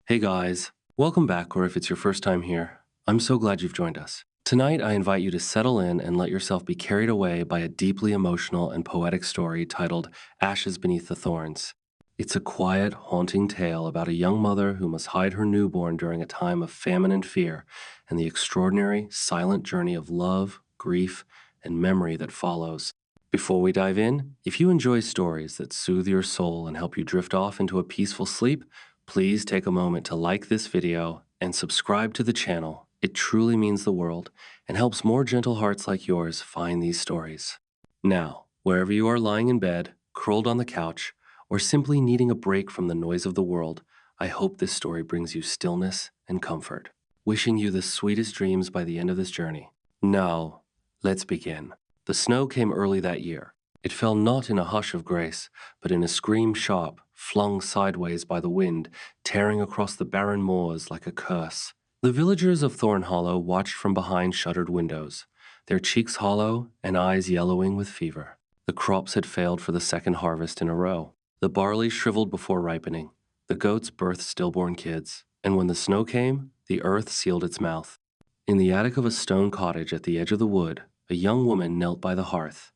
Hey guys, welcome back, or if it's your first time here, I'm so glad you've joined us. Tonight, I invite you to settle in and let yourself be carried away by a deeply emotional and poetic story titled Ashes Beneath the Thorns. It's a quiet, haunting tale about a young mother who must hide her newborn during a time of famine and fear, and the extraordinary, silent journey of love, grief, and memory that follows. Before we dive in, if you enjoy stories that soothe your soul and help you drift off into a peaceful sleep, please take a moment to like this video and subscribe to the channel. It truly means the world and helps more gentle hearts like yours find these stories. Now, wherever you are lying in bed, curled on the couch, or simply needing a break from the noise of the world, I hope this story brings you stillness and comfort. Wishing you the sweetest dreams by the end of this journey. Now, let's begin. The snow came early that year. It fell not in a hush of grace, but in a scream sharp, flung sideways by the wind, tearing across the barren moors like a curse. The villagers of Thorn Hollow watched from behind shuttered windows, their cheeks hollow and eyes yellowing with fever. The crops had failed for the second harvest in a row. The barley shriveled before ripening. The goats birthed stillborn kids. And when the snow came, the earth sealed its mouth. In the attic of a stone cottage at the edge of the wood, a young woman knelt by the hearth.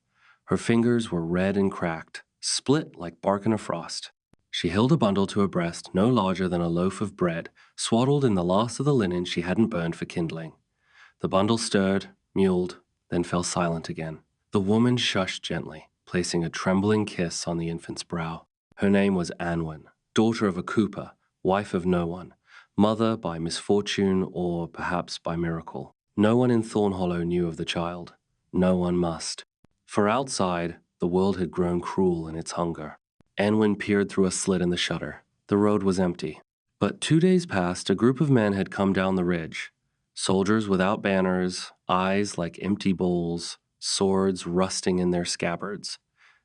Her fingers were red and cracked, split like bark in a frost. She held a bundle to her breast no larger than a loaf of bread, swaddled in the last of the linen she hadn't burned for kindling. The bundle stirred, mewled, then fell silent again. The woman shushed gently, placing a trembling kiss on the infant's brow. Her name was Anwen, daughter of a cooper, wife of no one, mother by misfortune or perhaps by miracle. No one in Thorn Hollow knew of the child. No one must. For outside, the world had grown cruel in its hunger. Anwen peered through a slit in the shutter. The road was empty. But 2 days past, a group of men had come down the ridge. Soldiers without banners, eyes like empty bowls, swords rusting in their scabbards.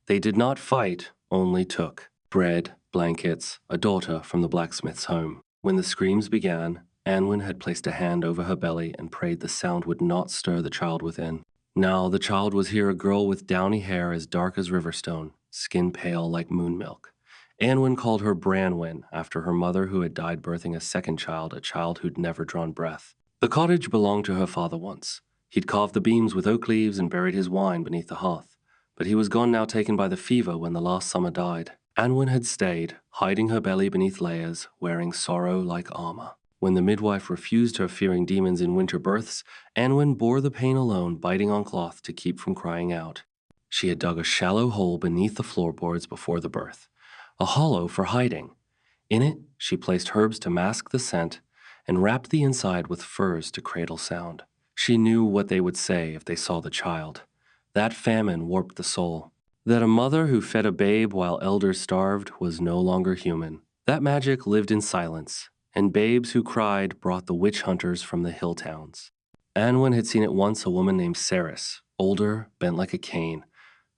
They did not fight, only took. Bread, blankets, a daughter from the blacksmith's home. When the screams began, Anwen had placed a hand over her belly and prayed the sound would not stir the child within. Now the child was here, a girl with downy hair as dark as riverstone, skin pale like moon milk. Anwen called her Branwen after her mother who had died birthing a second child, a child who'd never drawn breath. The cottage belonged to her father once. He'd carved the beams with oak leaves and buried his wine beneath the hearth. But he was gone now, taken by the fever when the last summer died. Anwen had stayed, hiding her belly beneath layers, wearing sorrow like armor. When the midwife refused her, fearing demons in winter births, Anwen bore the pain alone, biting on cloth to keep from crying out. She had dug a shallow hole beneath the floorboards before the birth, a hollow for hiding. In it, she placed herbs to mask the scent and wrapped the inside with furs to cradle sound. She knew what they would say if they saw the child. That famine warped the soul. That a mother who fed a babe while elders starved was no longer human. That magic lived in silence, and babes who cried brought the witch hunters from the hill towns. Anwen had seen at once a woman named Scarce, older, bent like a cane,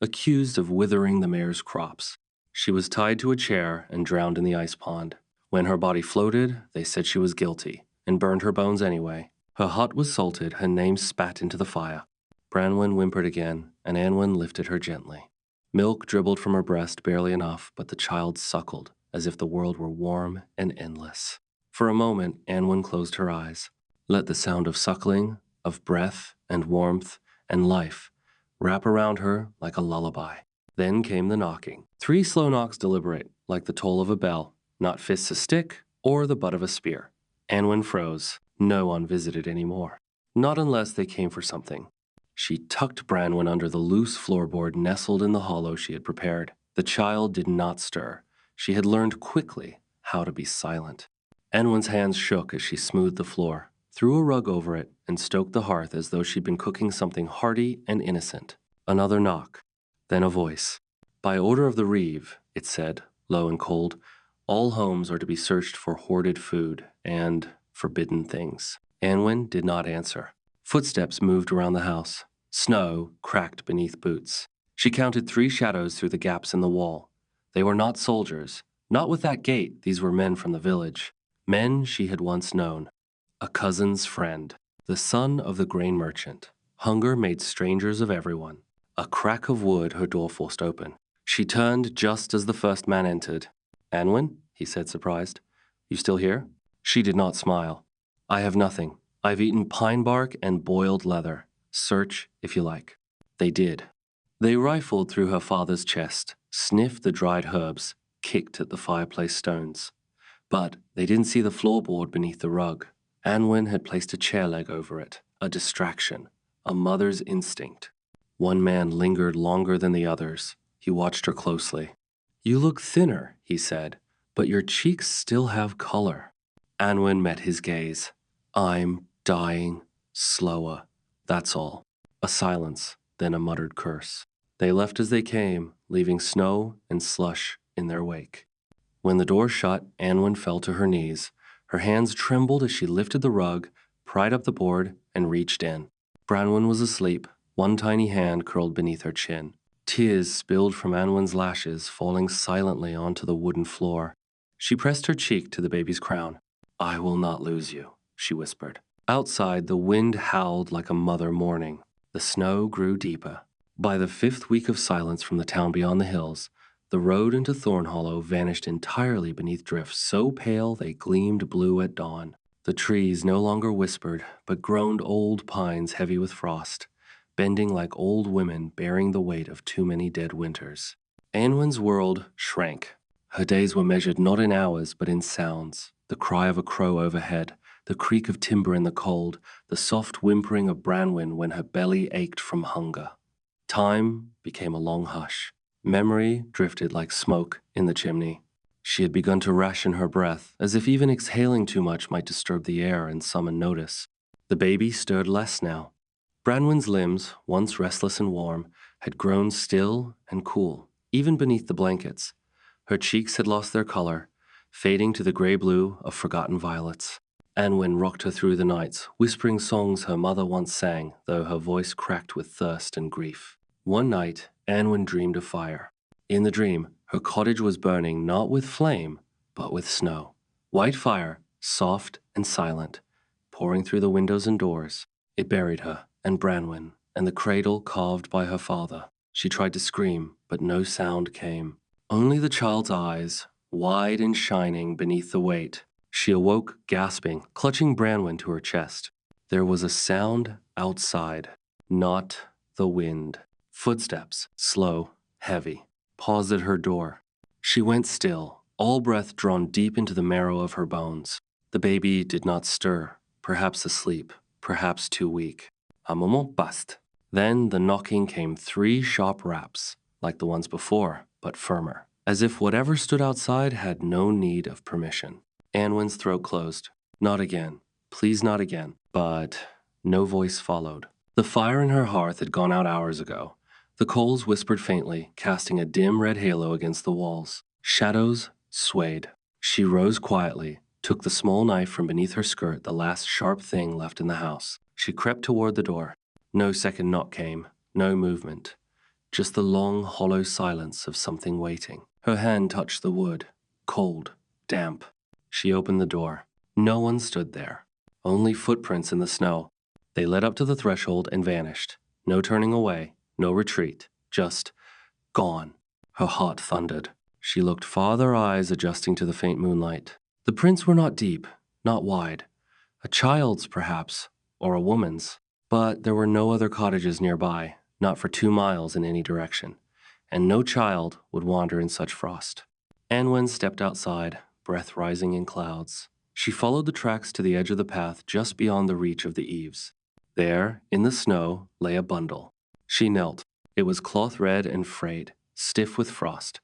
accused of withering the mare's crops. She was tied to a chair and drowned in the ice pond. When her body floated, they said she was guilty, and burned her bones anyway. Her hut was salted, her name spat into the fire. Branwen whimpered again, and Anwen lifted her gently. Milk dribbled from her breast barely enough, but the child suckled, as if the world were warm and endless. For a moment, Anwen closed her eyes. Let the sound of suckling, of breath and warmth and life wrap around her like a lullaby. Then came the knocking. 3 slow knocks deliberate, like the toll of a bell, not fists a stick or the butt of a spear. Anwen froze. No one visited anymore. Not unless they came for something. She tucked Branwen under the loose floorboard nestled in the hollow she had prepared. The child did not stir. She had learned quickly how to be silent. Anwen's hands shook as she smoothed the floor, threw a rug over it, and stoked the hearth as though she'd been cooking something hearty and innocent. Another knock. Then a voice. By order of the Reeve, it said, low and cold, all homes are to be searched for hoarded food and forbidden things. Anwen did not answer. Footsteps moved around the house. Snow cracked beneath boots. She counted 3 shadows through the gaps in the wall. They were not soldiers. Not with that gait. These were men from the village. Men she had once known. A cousin's friend. The son of the grain merchant. Hunger made strangers of everyone. A crack of wood her door forced open. She turned just as the first man entered. Anwen, he said, surprised. You still here? She did not smile. I have nothing. I've eaten pine bark and boiled leather. Search if you like. They did. They rifled through her father's chest, sniffed the dried herbs, kicked at the fireplace stones. But they didn't see the floorboard beneath the rug. Anwen had placed a chair leg over it, a distraction, a mother's instinct. One man lingered longer than the others. He watched her closely. You look thinner, he said, but your cheeks still have color. Anwen met his gaze. I'm dying slower. That's all. A silence, then a muttered curse. They left as they came, leaving snow and slush in their wake. When the door shut, Anwen fell to her knees. Her hands trembled as she lifted the rug, pried up the board, and reached in. Branwen was asleep, one tiny hand curled beneath her chin. Tears spilled from Anwen's lashes, falling silently onto the wooden floor. She pressed her cheek to the baby's crown. I will not lose you, she whispered. Outside, the wind howled like a mother mourning. The snow grew deeper. By the 5th week of silence from the town beyond the hills, the road into Thorn Hollow vanished entirely beneath drifts so pale they gleamed blue at dawn. The trees no longer whispered, but groaned old pines heavy with frost, bending like old women bearing the weight of too many dead winters. Anwen's world shrank. Her days were measured not in hours, but in sounds. The cry of a crow overhead, the creak of timber in the cold, the soft whimpering of Branwen when her belly ached from hunger. Time became a long hush. Memory drifted like smoke in the chimney. She had begun to ration her breath, as if even exhaling too much might disturb the air and summon notice. The baby stirred less now. Branwen's limbs, once restless and warm, had grown still and cool, even beneath the blankets. Her cheeks had lost their color, fading to the gray-blue of forgotten violets. Anwen rocked her through the nights, whispering songs her mother once sang, though her voice cracked with thirst and grief. One night, Anwen dreamed of fire. In the dream, her cottage was burning not with flame, but with snow. White fire, soft and silent, pouring through the windows and doors. It buried her, and Branwen, and the cradle carved by her father. She tried to scream, but no sound came. Only the child's eyes, wide and shining beneath the weight. She awoke, gasping, clutching Branwen to her chest. There was a sound outside, not the wind. Footsteps, slow, heavy, paused at her door. She went still, all breath drawn deep into the marrow of her bones. The baby did not stir, perhaps asleep, perhaps too weak. Un moment passed. Then the knocking came 3 sharp raps, like the ones before, but firmer, as if whatever stood outside had no need of permission. Anwen's throat closed. Not again. Please not again. But no voice followed. The fire in her hearth had gone out hours ago. The coals whispered faintly, casting a dim red halo against the walls. Shadows swayed. She rose quietly, took the small knife from beneath her skirt, the last sharp thing left in the house. She crept toward the door. No second knock came, no movement. Just the long, hollow silence of something waiting. Her hand touched the wood, cold, damp. She opened the door. No one stood there. Only footprints in the snow. They led up to the threshold and vanished. No turning away, no retreat, just gone. Her heart thundered. She looked farther, eyes adjusting to the faint moonlight. The prints were not deep, not wide. A child's, perhaps, or a woman's. But there were no other cottages nearby, not for 2 miles in any direction, and no child would wander in such frost. Anwen stepped outside, breath rising in clouds. She followed the tracks to the edge of the path just beyond the reach of the eaves. There, in the snow, lay a bundle. She knelt. It was cloth red and frayed, stiff with frost.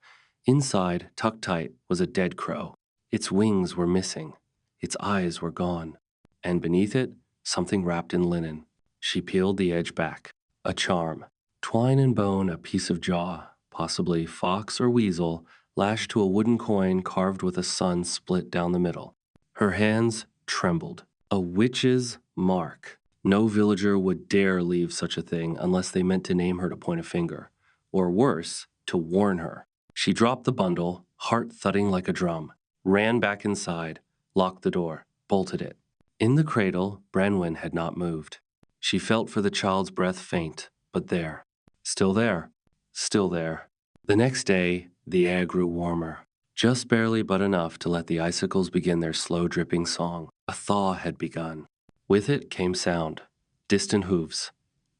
Inside, tucked tight, was a dead crow. Its wings were missing. Its eyes were gone. And beneath it, something wrapped in linen. She peeled the edge back. A charm. Twine and bone, a piece of jaw, possibly fox or weasel, lashed to a wooden coin carved with a sun split down the middle. Her hands trembled. A witch's mark. No villager would dare leave such a thing unless they meant to name her to point a finger, or worse, to warn her. She dropped the bundle, heart thudding like a drum, ran back inside, locked the door, bolted it. In the cradle, Branwen had not moved. She felt for the child's breath faint, but there. Still there. Still there. The next day, the air grew warmer. just barely but enough to let the icicles begin their slow dripping song. A thaw had begun. With it came sound, distant hooves,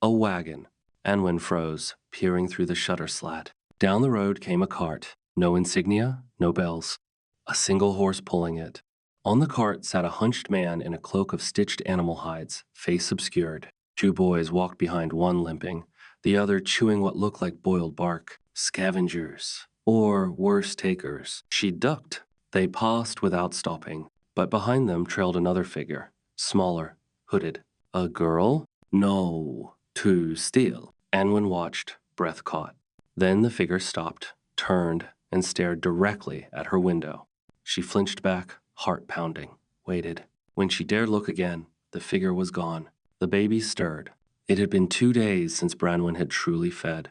a wagon. Anwen froze, peering through the shutter slat. Down the road came a cart, no insignia, no bells, a single horse pulling it. On the cart sat a hunched man in a cloak of stitched animal hides, face obscured. Two boys walked behind, one limping, the other chewing what looked like boiled bark. Scavengers, or worse takers. She ducked. They passed without stopping, but behind them trailed another figure, smaller, hooded. A girl? No, too still. Anwen watched, breath caught. Then the figure stopped, turned, and stared directly at her window. She flinched back, heart pounding, waited. When she dared look again, the figure was gone. The baby stirred. It had been 2 days since Branwen had truly fed.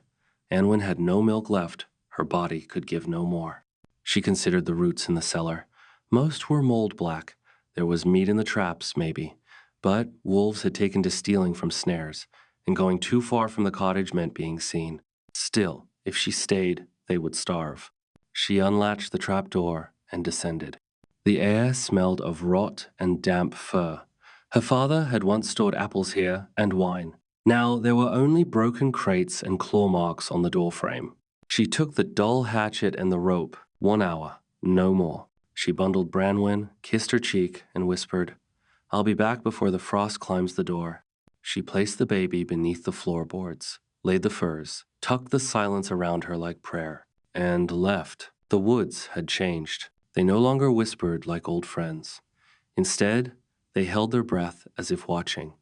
Anwen had no milk left. Her body could give no more. She considered the roots in the cellar. Most were mold black. There was meat in the traps, maybe. But wolves had taken to stealing from snares, and going too far from the cottage meant being seen. Still, if she stayed, they would starve. She unlatched the trap door and descended. The air smelled of rot and damp fur. Her father had once stored apples here and wine. Now there were only broken crates and claw marks on the doorframe. She took the dull hatchet and the rope. 1 hour, no more. She bundled Branwen, kissed her cheek, and whispered, "I'll be back before the frost climbs the door." She placed the baby beneath the floorboards, laid the furs, tucked the silence around her like prayer, and left. The woods had changed. They no longer whispered like old friends. Instead, they held their breath as if watching,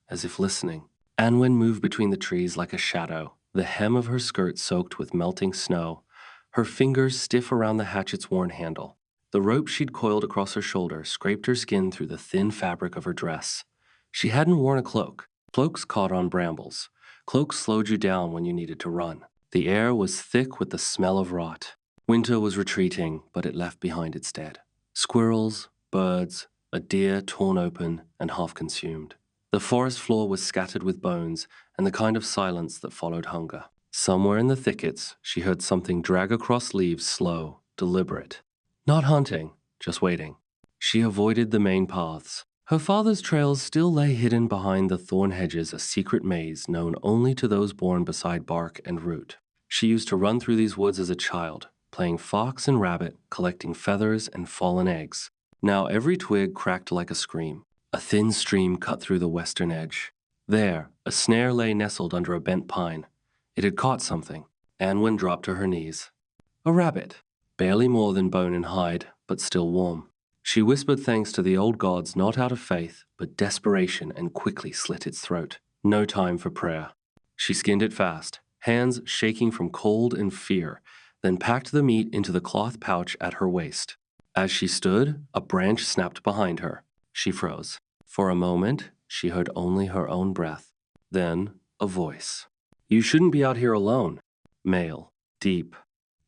as if listening. Anwen moved between the trees like a shadow, the hem of her skirt soaked with melting snow, her fingers stiff around the hatchet's worn handle. The rope she'd coiled across her shoulder scraped her skin through the thin fabric of her dress. She hadn't worn a cloak. Cloaks caught on brambles. Cloaks slowed you down when you needed to run. The air was thick with the smell of rot. Winter was retreating, but it left behind its dead. Squirrels, birds, a deer torn open and half consumed. The forest floor was scattered with bones and the kind of silence that followed hunger. Somewhere in the thickets, she heard something drag across leaves slow, deliberate. Not hunting, just waiting. She avoided the main paths. Her father's trails still lay hidden behind the thorn hedges, a secret maze known only to those born beside bark and root. She used to run through these woods as a child, playing fox and rabbit, collecting feathers and fallen eggs. Now every twig cracked like a scream. A thin stream cut through the western edge. There, a snare lay nestled under a bent pine. It had caught something. Anwen dropped to her knees. A rabbit, barely more than bone and hide, but still warm. She whispered thanks to the old gods not out of faith, but desperation, and quickly slit its throat. No time for prayer. She skinned it fast, hands shaking from cold and fear, then packed the meat into the cloth pouch at her waist. As she stood, a branch snapped behind her. She froze. For a moment, she heard only her own breath. Then, a voice. "You shouldn't be out here alone." Male. Deep.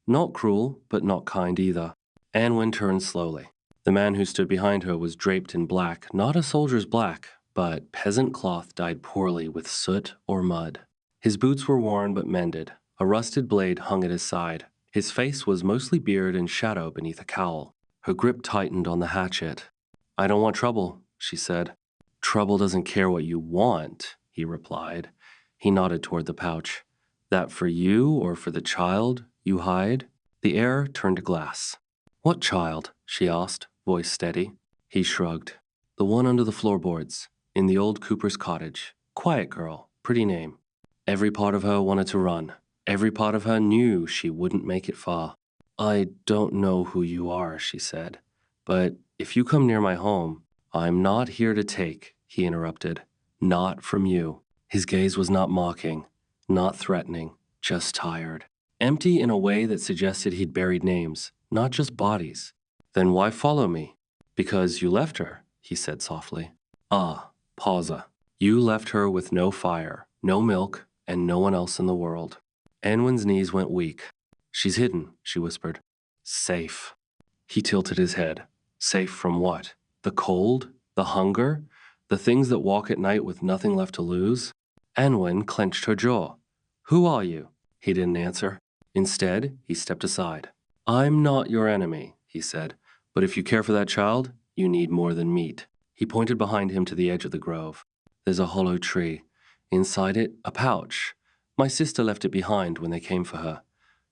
Not cruel, but not kind either. Anwen turned slowly. The man who stood behind her was draped in black, not a soldier's black, but peasant cloth dyed poorly with soot or mud. His boots were worn but mended. A rusted blade hung at his side. His face was mostly beard and shadow beneath a cowl. Her grip tightened on the hatchet. "I don't want trouble," she said. "Trouble doesn't care what you want," he replied. He nodded toward the pouch. "That for you or for the child you hide?" The air turned to glass. "What child?" she asked, voice steady. He shrugged. "The one under the floorboards, in the old Cooper's cottage. Quiet girl, pretty name." Every part of her wanted to run. Every part of her knew she wouldn't make it far. "I don't know who you are," she said, "but if you come near my home—" "I'm not here to take," he interrupted. "Not from you." His gaze was not mocking, not threatening, just tired. Empty in a way that suggested he'd buried names, not just bodies. "Then why follow me?" "Because you left her," he said softly. "Ah, pausa. You left her with no fire, no milk, and no one else in the world." Anwen's knees went weak. "She's hidden," she whispered. "Safe." He tilted his head. Safe from what? The cold? The hunger? The things that walk at night with nothing left to lose? Anwen clenched her jaw. "Who are you?" He didn't answer. Instead, he stepped aside. "I'm not your enemy," he said. But if you care for that child, you need more than meat. He pointed behind him to the edge of the grove. There's a hollow tree. Inside it, a pouch. My sister left it behind when they came for her.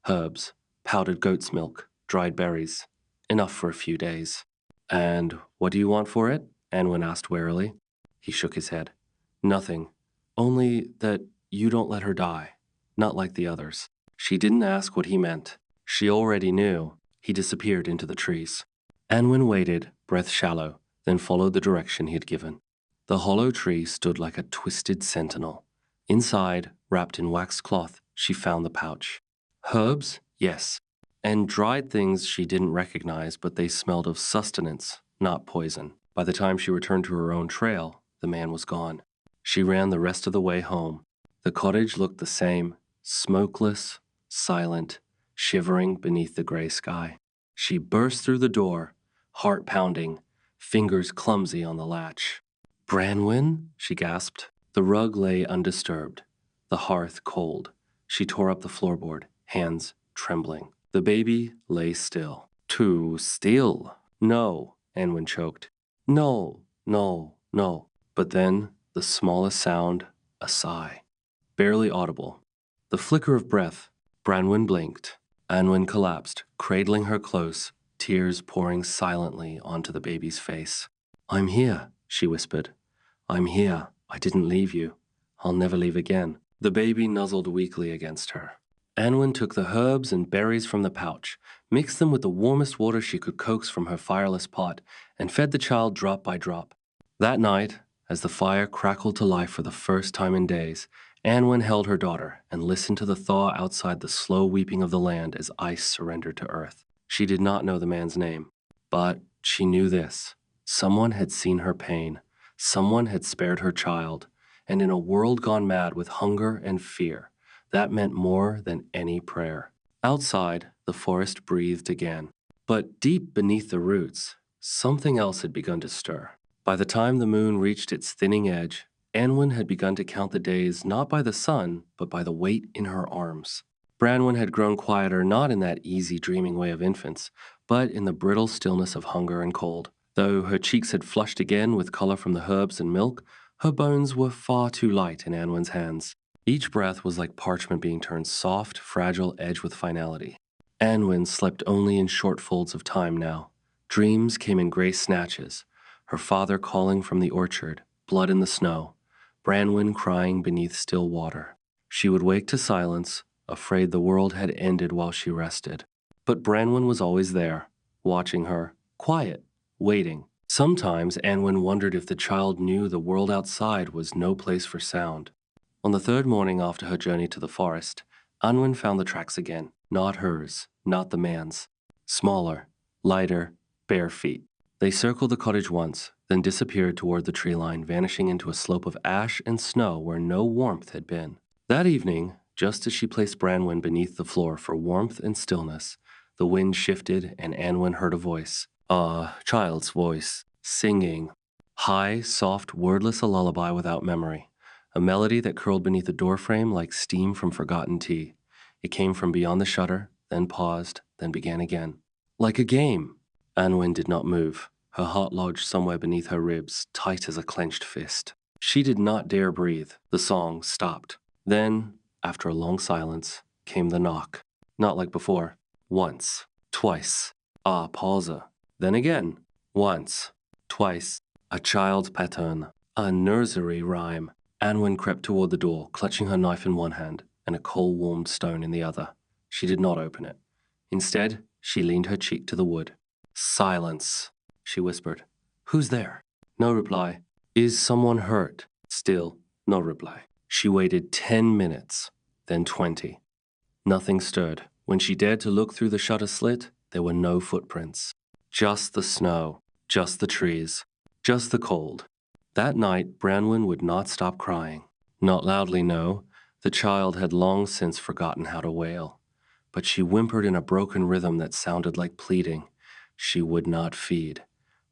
Herbs, powdered goat's milk, dried berries. Enough for a few days. And what do you want for it? Anwen asked warily. He shook his head. Nothing. Only that you don't let her die. Not like the others. She didn't ask what he meant. She already knew. He disappeared into the trees. Anwen waited, breath shallow, then followed the direction he had given. The hollow tree stood like a twisted sentinel. Inside, wrapped in waxed cloth, she found the pouch. Herbs? Yes. And dried things she didn't recognize, but they smelled of sustenance, not poison. By the time she returned to her own trail, the man was gone. She ran the rest of the way home. The cottage looked the same, smokeless, silent, shivering beneath the gray sky. She burst through the door, heart pounding, fingers clumsy on the latch. Branwen? She gasped. The rug lay undisturbed, the hearth cold. She tore up the floorboard, hands trembling. The baby lay still. Too still. No, Anwen choked. No, no, no. But then, the smallest sound, a sigh. Barely audible. The flicker of breath. Branwen blinked. Anwen collapsed, cradling her close, tears pouring silently onto the baby's face. I'm here, she whispered. I'm here. I didn't leave you. I'll never leave again. The baby nuzzled weakly against her. Anwen took the herbs and berries from the pouch, mixed them with the warmest water she could coax from her fireless pot, and fed the child drop by drop. That night, as the fire crackled to life for the first time in days, Anwen held her daughter and listened to the thaw outside the slow weeping of the land as ice surrendered to earth. She did not know the man's name, but she knew this. Someone had seen her pain. Someone had spared her child. And in a world gone mad with hunger and fear, that meant more than any prayer. Outside, the forest breathed again. But deep beneath the roots, something else had begun to stir. By the time the moon reached its thinning edge, Anwen had begun to count the days not by the sun, but by the weight in her arms. Branwen had grown quieter not in that easy dreaming way of infants, but in the brittle stillness of hunger and cold. Though her cheeks had flushed again with color from the herbs and milk, her bones were far too light in Anwen's hands. Each breath was like parchment being turned soft, fragile, edged with finality. Anwen slept only in short folds of time now. Dreams came in gray snatches, her father calling from the orchard, blood in the snow, Branwen crying beneath still water. She would wake to silence, afraid the world had ended while she rested. But Branwen was always there, watching her, quiet, waiting. Sometimes Anwen wondered if the child knew the world outside was no place for sound. On the third morning after her journey to the forest, Anwen found the tracks again, not hers, not the man's. Smaller, lighter, bare feet. They circled the cottage once, then disappeared toward the tree line, vanishing into a slope of ash and snow where no warmth had been. That evening, just as she placed Branwen beneath the floor for warmth and stillness, the wind shifted and Anwen heard a voice. A child's voice, singing. High, soft, wordless a lullaby without memory. A melody that curled beneath the doorframe like steam from forgotten tea. It came from beyond the shutter, then paused, then began again. Like a game. Anwen did not move, her heart lodged somewhere beneath her ribs, tight as a clenched fist. She did not dare breathe. The song stopped. Then, after a long silence, came the knock. Not like before. Once. Twice. Pause. Then again. Once. Twice. A child's pattern. A nursery rhyme. Anwen crept toward the door, clutching her knife in one hand and a coal-warmed stone in the other. She did not open it. Instead, she leaned her cheek to the wood. Silence, she whispered. Who's there? No reply. Is someone hurt? Still, no reply. She waited 10 minutes, then 20. Nothing stirred. When she dared to look through the shutter slit, there were no footprints. Just the snow, just the trees, just the cold. That night, Branwen would not stop crying. Not loudly, no. The child had long since forgotten how to wail. But she whimpered in a broken rhythm that sounded like pleading. She would not feed,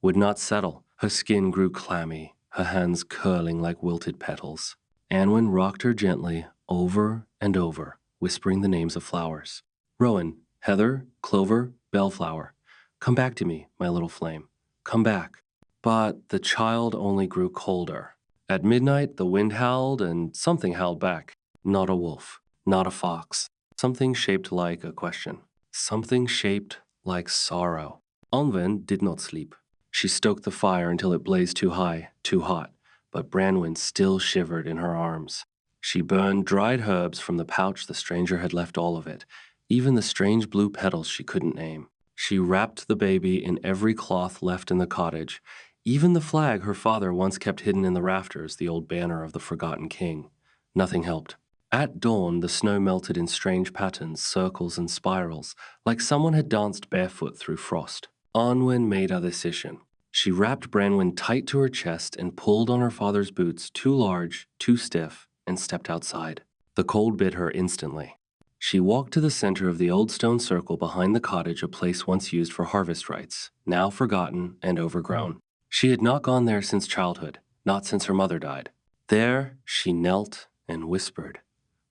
would not settle. Her skin grew clammy, her hands curling like wilted petals. Anwen rocked her gently, over and over, whispering the names of flowers. Rowan, heather, clover, bellflower. Come back to me, my little flame. Come back. But the child only grew colder. At midnight, the wind howled, and something howled back. Not a wolf, not a fox. Something shaped like a question. Something shaped like sorrow. Anwen did not sleep. She stoked the fire until it blazed too high, too hot, but Branwen still shivered in her arms. She burned dried herbs from the pouch the stranger had left all of it, even the strange blue petals she couldn't name. She wrapped the baby in every cloth left in the cottage, even the flag her father once kept hidden in the rafters, the old banner of the forgotten king. Nothing helped. At dawn, the snow melted in strange patterns, circles, and spirals, like someone had danced barefoot through frost. Anwen made a decision. She wrapped Branwen tight to her chest and pulled on her father's boots, too large, too stiff, and stepped outside. The cold bit her instantly. She walked to the center of the old stone circle behind the cottage, a place once used for harvest rites, now forgotten and overgrown. She had not gone there since childhood, not since her mother died. There, she knelt and whispered,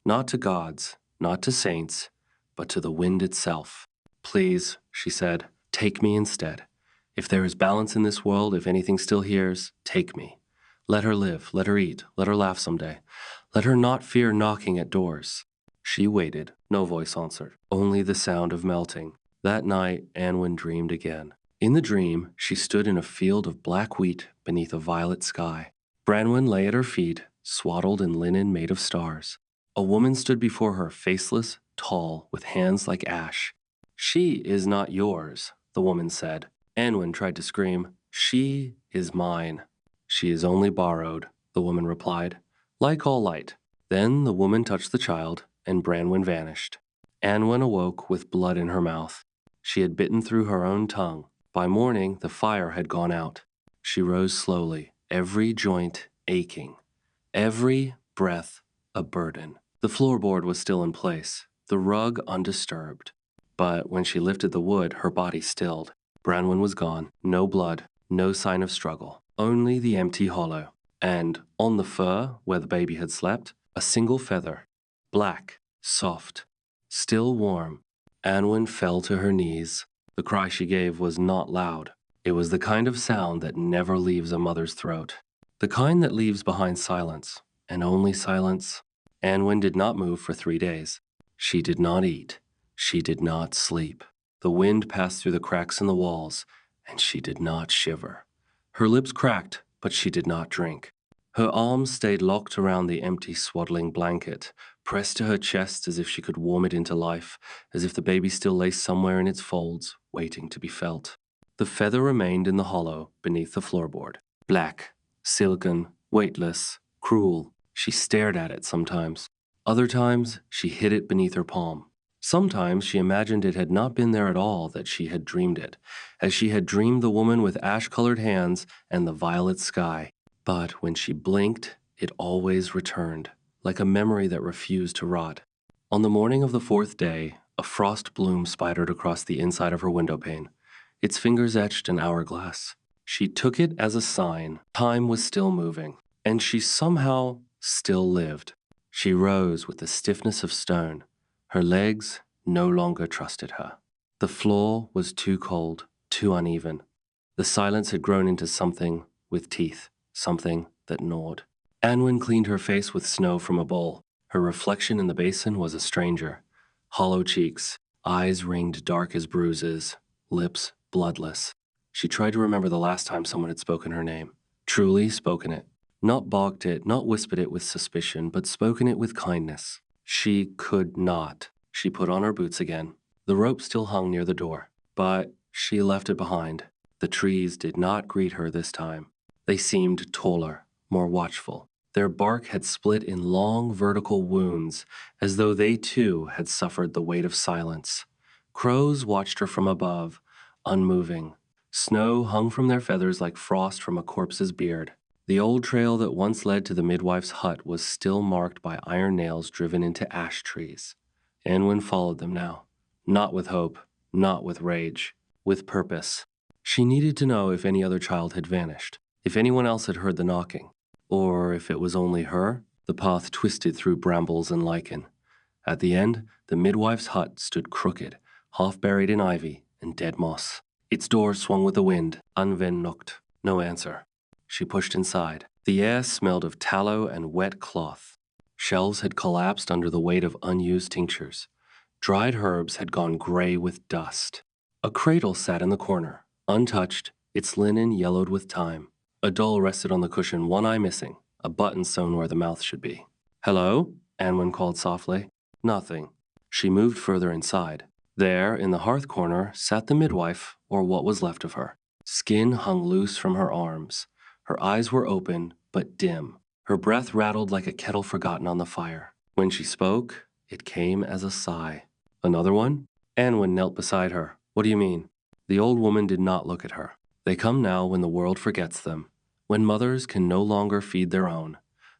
not to gods, not to saints, but to the wind itself. Please, she said, take me instead. If there is balance in this world, if anything still hears, take me. Let her live, let her eat, let her laugh someday. Let her not fear knocking at doors. She waited. No voice answered, only the sound of melting. That night, Anwen dreamed again. In the dream, she stood in a field of black wheat beneath a violet sky. Branwen lay at her feet, swaddled in linen made of stars. A woman stood before her, faceless, tall, with hands like ash. She is not yours, the woman said. Anwen tried to scream. She is mine. She is only borrowed, the woman replied. Like all light. Then the woman touched the child, and Branwen vanished. Anwen awoke with blood in her mouth. She had bitten through her own tongue. By morning, the fire had gone out. She rose slowly, every joint aching, every breath a burden. The floorboard was still in place, the rug undisturbed. But when she lifted the wood, her body stilled. Branwen was gone, no blood, no sign of struggle, only the empty hollow. And on the fur, where the baby had slept, a single feather, black, soft, still warm. Anwen fell to her knees. The cry she gave was not loud. It was the kind of sound that never leaves a mother's throat. The kind that leaves behind silence, and only silence. Anwen did not move for 3 days. She did not eat. She did not sleep. The wind passed through the cracks in the walls, and she did not shiver. Her lips cracked, but she did not drink. Her arms stayed locked around the empty swaddling blanket, pressed to her chest as if she could warm it into life, as if the baby still lay somewhere in its folds, waiting to be felt. The feather remained in the hollow beneath the floorboard. Black, silken, weightless, cruel. She stared at it sometimes. Other times, she hid it beneath her palm. Sometimes she imagined it had not been there at all, that she had dreamed it, as she had dreamed the woman with ash-colored hands and the violet sky. But when she blinked, it always returned, like a memory that refused to rot. On the morning of the 4th day, a frost bloom spidered across the inside of her windowpane. Its fingers etched an hourglass. She took it as a sign. Time was still moving, and she somehow still lived. She rose with the stiffness of stone. Her legs no longer trusted her. The floor was too cold, too uneven. The silence had grown into something with teeth, something that gnawed. Anwen cleaned her face with snow from a bowl. Her reflection in the basin was a stranger. Hollow cheeks, eyes ringed dark as bruises, lips bloodless. She tried to remember the last time someone had spoken her name. Truly spoken it. Not balked it, not whispered it with suspicion, but spoken it with kindness. She could not. She put on her boots again. The rope still hung near the door, but she left it behind. The trees did not greet her this time. They seemed taller, more watchful. Their bark had split in long vertical wounds, as though they too had suffered the weight of silence. Crows watched her from above, unmoving. Snow hung from their feathers like frost from a corpse's beard. The old trail that once led to the midwife's hut was still marked by iron nails driven into ash trees. Anwen followed them now, not with hope, not with rage, with purpose. She needed to know if any other child had vanished, if anyone else had heard the knocking, or if it was only her. The path twisted through brambles and lichen. At the end, the midwife's hut stood crooked, half buried in ivy and dead moss. Its door swung with the wind. Anwen knocked. No answer. She pushed inside. The air smelled of tallow and wet cloth. Shelves had collapsed under the weight of unused tinctures. Dried herbs had gone gray with dust. A cradle sat in the corner, untouched, its linen yellowed with time. A doll rested on the cushion, one eye missing, a button sewn where the mouth should be. "Hello?" Anwen called softly. Nothing. She moved further inside. There, in the hearth corner, sat the midwife, or what was left of her. Skin hung loose from her arms. Her eyes were open, but dim. Her breath rattled like a kettle forgotten on the fire. When she spoke, it came as a sigh. "Another one?" Anwen knelt beside her. "What do you mean?" The old woman did not look at her. "They come now when the world forgets them, when mothers can no longer feed their own.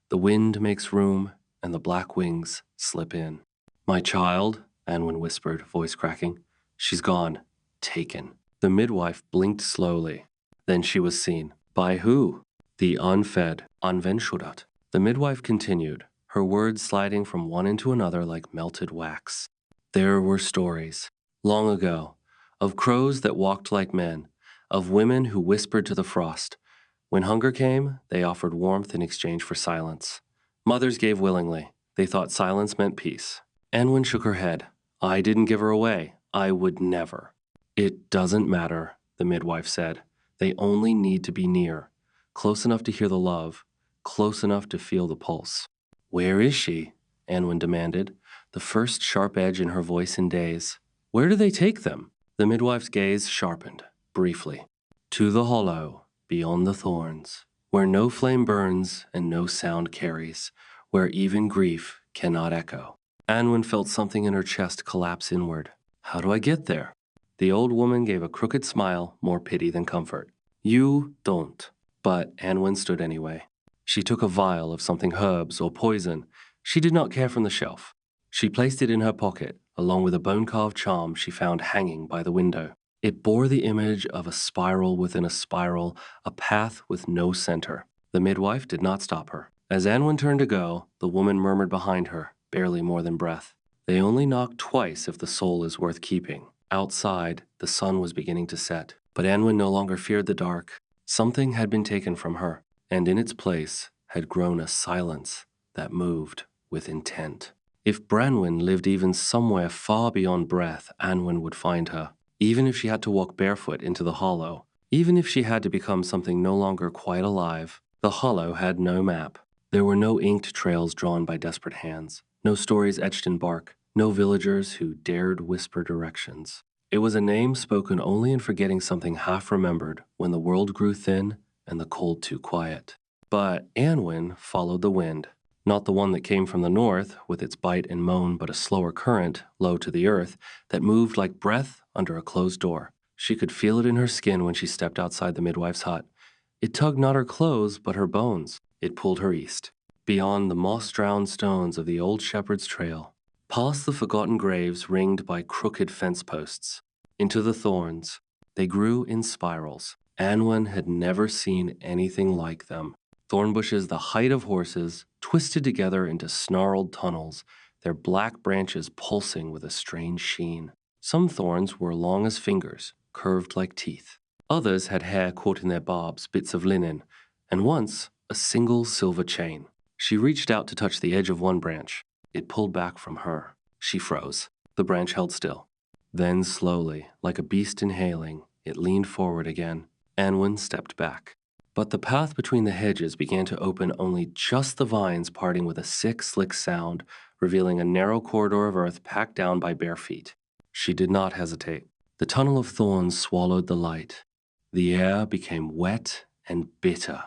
The wind makes room, and the black wings slip in." "My child," Anwen whispered, voice cracking. "She's gone. Taken." The midwife blinked slowly. Then she was seen. By who? The unfed, anvenshurat. The midwife continued, her words sliding from one into another like melted wax. There were stories, long ago, of crows that walked like men, of women who whispered to the frost. When hunger came, they offered warmth in exchange for silence. Mothers gave willingly. They thought silence meant peace. Anwen shook her head. "I didn't give her away. I would never." "It doesn't matter," the midwife said. "They only need to be near, close enough to hear the love, close enough to feel the pulse." "Where is she?" Anwen demanded, the first sharp edge in her voice in days. "Where do they take them?" The midwife's gaze sharpened, briefly. "To the hollow, beyond the thorns, where no flame burns and no sound carries, where even grief cannot echo." Anwen felt something in her chest collapse inward. "How do I get there?" The old woman gave a crooked smile, more pity than comfort. "You don't." But Anwen stood anyway. She took a vial of something herbs or poison. She did not care from the shelf. She placed it in her pocket, along with a bone-carved charm she found hanging by the window. It bore the image of a spiral within a spiral, a path with no center. The midwife did not stop her. As Anwen turned to go, the woman murmured behind her, barely more than breath. "They only knock twice if the soul is worth keeping." Outside, the sun was beginning to set, but Anwen no longer feared the dark. Something had been taken from her, and in its place had grown a silence that moved with intent. If Branwen lived even somewhere far beyond breath, Anwen would find her. Even if she had to walk barefoot into the hollow, even if she had to become something no longer quite alive, the hollow had no map. There were no inked trails drawn by desperate hands, no stories etched in bark, no villagers who dared whisper directions. It was a name spoken only in forgetting something half-remembered when the world grew thin and the cold too quiet. But Anwen followed the wind. Not the one that came from the north, with its bite and moan, but a slower current, low to the earth, that moved like breath under a closed door. She could feel it in her skin when she stepped outside the midwife's hut. It tugged not her clothes, but her bones. It pulled her east, beyond the moss-drowned stones of the old shepherd's trail, past the forgotten graves ringed by crooked fence posts, into the thorns. They grew in spirals. Anwen had never seen anything like them. Thorn bushes the height of horses, twisted together into snarled tunnels, their black branches pulsing with a strange sheen. Some thorns were long as fingers, curved like teeth. Others had hair caught in their barbs, bits of linen, and once a single silver chain. She reached out to touch the edge of one branch. It pulled back from her. She froze. The branch held still. Then slowly, like a beast inhaling, it leaned forward again. Anwen stepped back. But the path between the hedges began to open, only just the vines parting with a sick, slick sound, revealing a narrow corridor of earth packed down by bare feet. She did not hesitate. The tunnel of thorns swallowed the light. The air became wet and bitter,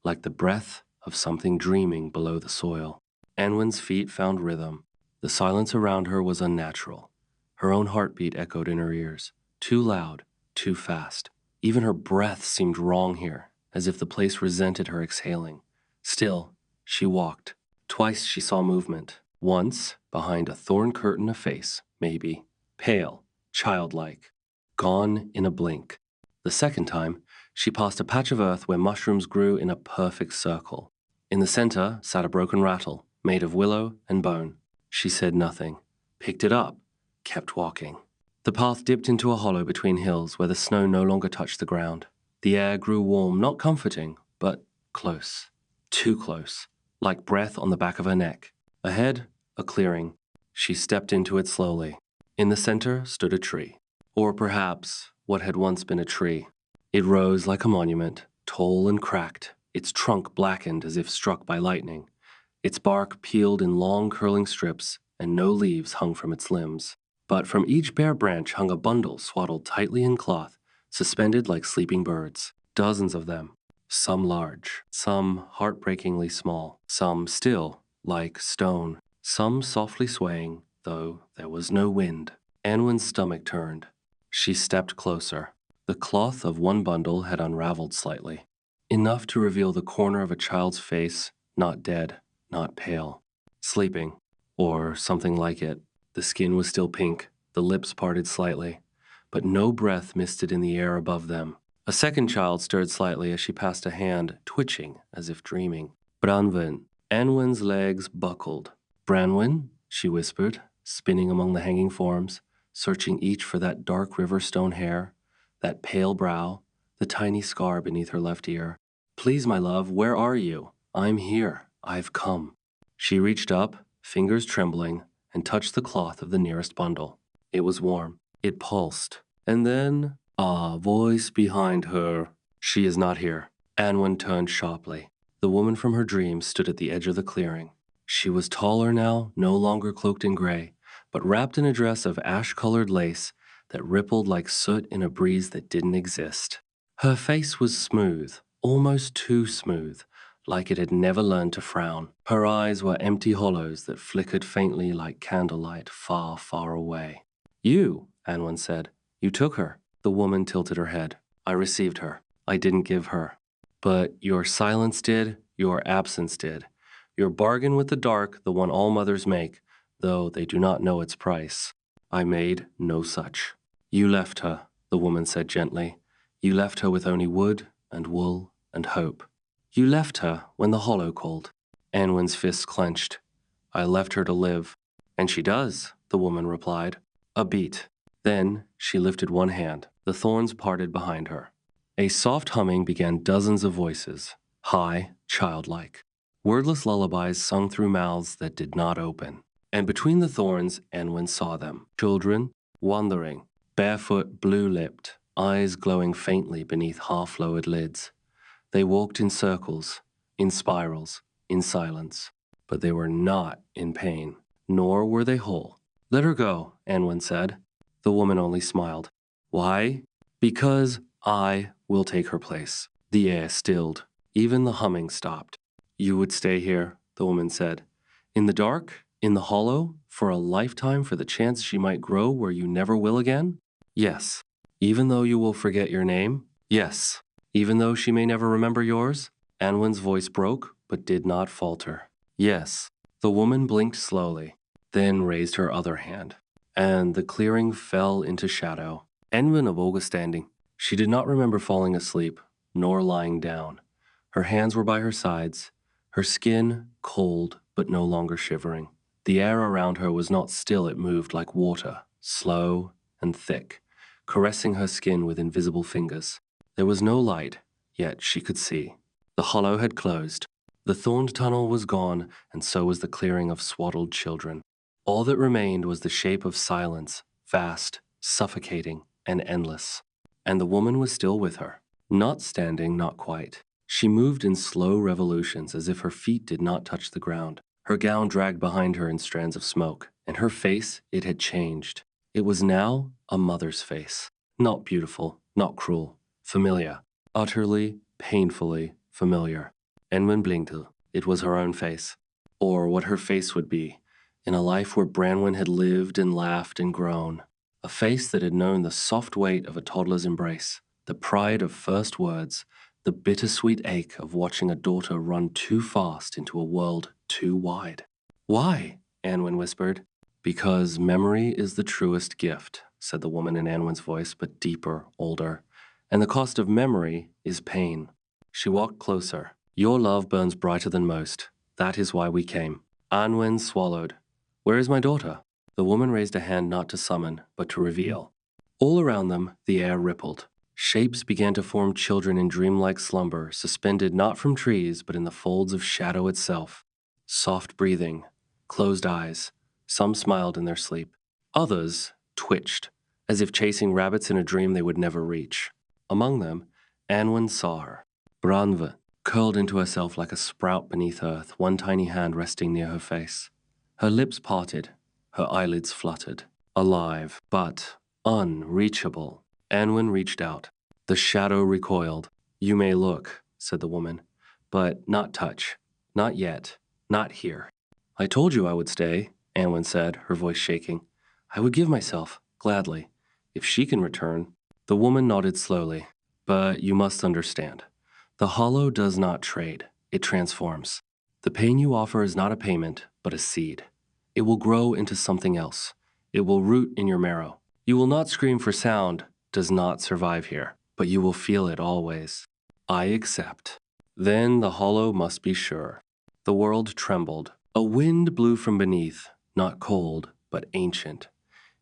like the breath of something dreaming below the soil. Anwen's feet found rhythm. The silence around her was unnatural. Her own heartbeat echoed in her ears, too loud, too fast. Even her breath seemed wrong here, as if the place resented her exhaling. Still, she walked. Twice she saw movement. Once, behind a thorn curtain, a face, maybe, pale, childlike, gone in a blink. The second time, she passed a patch of earth where mushrooms grew in a perfect circle. In the center sat a broken rattle, made of willow and bone. She said nothing, picked it up, kept walking. The path dipped into a hollow between hills where the snow no longer touched the ground. The air grew warm, not comforting, but close. Too close, like breath on the back of her neck. Ahead, a clearing. She stepped into it slowly. In the center stood a tree. Or perhaps what had once been a tree. It rose like a monument, tall and cracked, its trunk blackened as if struck by lightning. Its bark peeled in long curling strips, and no leaves hung from its limbs. But from each bare branch hung a bundle swaddled tightly in cloth, suspended like sleeping birds. Dozens of them, some large, some heartbreakingly small, some still, like stone, some softly swaying, though there was no wind. Anwen's stomach turned. She stepped closer. The cloth of one bundle had unraveled slightly, enough to reveal the corner of a child's face, not dead, not pale, sleeping, or something like it. The skin was still pink, the lips parted slightly, but no breath misted in the air above them. A second child stirred slightly as she passed a hand, twitching as if dreaming. Branwen. Anwen's legs buckled. Branwen, she whispered, spinning among the hanging forms, searching each for that dark river stone hair, that pale brow, the tiny scar beneath her left ear. Please, my love, where are you? I'm here. I've come. She reached up, fingers trembling, and touched the cloth of the nearest bundle. It was warm. It pulsed. And then, a voice behind her. She is not here. Anwen turned sharply. The woman from her dreams stood at the edge of the clearing. She was taller now, no longer cloaked in gray, but wrapped in a dress of ash-colored lace that rippled like soot in a breeze that didn't exist. Her face was smooth, almost too smooth, like it had never learned to frown. Her eyes were empty hollows that flickered faintly like candlelight far, far away. You, Anwen said. You took her. The woman tilted her head. I received her. I didn't give her. But your silence did, your absence did. Your bargain with the dark, the one all mothers make, though they do not know its price. I made no such. You left her, the woman said gently. You left her with only wood and wool and hope. You left her when the hollow called. Anwen's fists clenched. I left her to live. And she does, the woman replied. A beat. Then she lifted one hand. The thorns parted behind her. A soft humming began dozens of voices, high, childlike. Wordless lullabies sung through mouths that did not open. And between the thorns, Anwen saw them. Children, wandering, barefoot, blue-lipped, eyes glowing faintly beneath half-lowered lids. They walked in circles, in spirals, in silence. But they were not in pain, nor were they whole. Let her go, Anwen said. The woman only smiled. Why? Because I will take her place. The air stilled. Even the humming stopped. You would stay here, the woman said. In the dark, in the hollow, for a lifetime, for the chance she might grow where you never will again? Yes. Even though you will forget your name? Yes. Even though she may never remember yours? Anwen's voice broke, but did not falter. Yes. The woman blinked slowly, then raised her other hand. And the clearing fell into shadow. Anwen awoke standing. She did not remember falling asleep, nor lying down. Her hands were by her sides, her skin cold but no longer shivering. The air around her was not still, it moved like water, slow and thick, caressing her skin with invisible fingers. There was no light, yet she could see. The hollow had closed. The thorned tunnel was gone, and so was the clearing of swaddled children. All that remained was the shape of silence, vast, suffocating, and endless. And the woman was still with her. Not standing, not quite. She moved in slow revolutions as if her feet did not touch the ground. Her gown dragged behind her in strands of smoke, and her face, it had changed. It was now a mother's face. Not beautiful, not cruel, familiar, utterly, painfully familiar. Anwen blinked. It was her own face. Or what her face would be, in a life where Branwen had lived and laughed and grown. A face that had known the soft weight of a toddler's embrace, the pride of first words, the bittersweet ache of watching a daughter run too fast into a world too wide. Why? Anwen whispered. Because memory is the truest gift, said the woman in Anwen's voice, but deeper, older. And the cost of memory is pain. She walked closer. Your love burns brighter than most. That is why we came. Anwen swallowed. Where is my daughter? The woman raised a hand not to summon, but to reveal. All around them, the air rippled. Shapes began to form children in dreamlike slumber, suspended not from trees, but in the folds of shadow itself. Soft breathing, closed eyes. Some smiled in their sleep. Others twitched, as if chasing rabbits in a dream they would never reach. Among them, Anwen saw her. Branve, curled into herself like a sprout beneath earth, one tiny hand resting near her face. Her lips parted, her eyelids fluttered. Alive, but unreachable. Anwen reached out. The shadow recoiled. "You may look," said the woman, "but not touch. Not yet. Not here." "I told you I would stay," Anwen said, her voice shaking. "I would give myself, gladly, if she can return." The woman nodded slowly. "But you must understand. The hollow does not trade. It transforms. The pain you offer is not a payment, but a seed. It will grow into something else. It will root in your marrow. You will not scream for sound, does not survive here, but you will feel it always. I accept." Then the hollow must be sure. The world trembled. A wind blew from beneath, not cold, but ancient.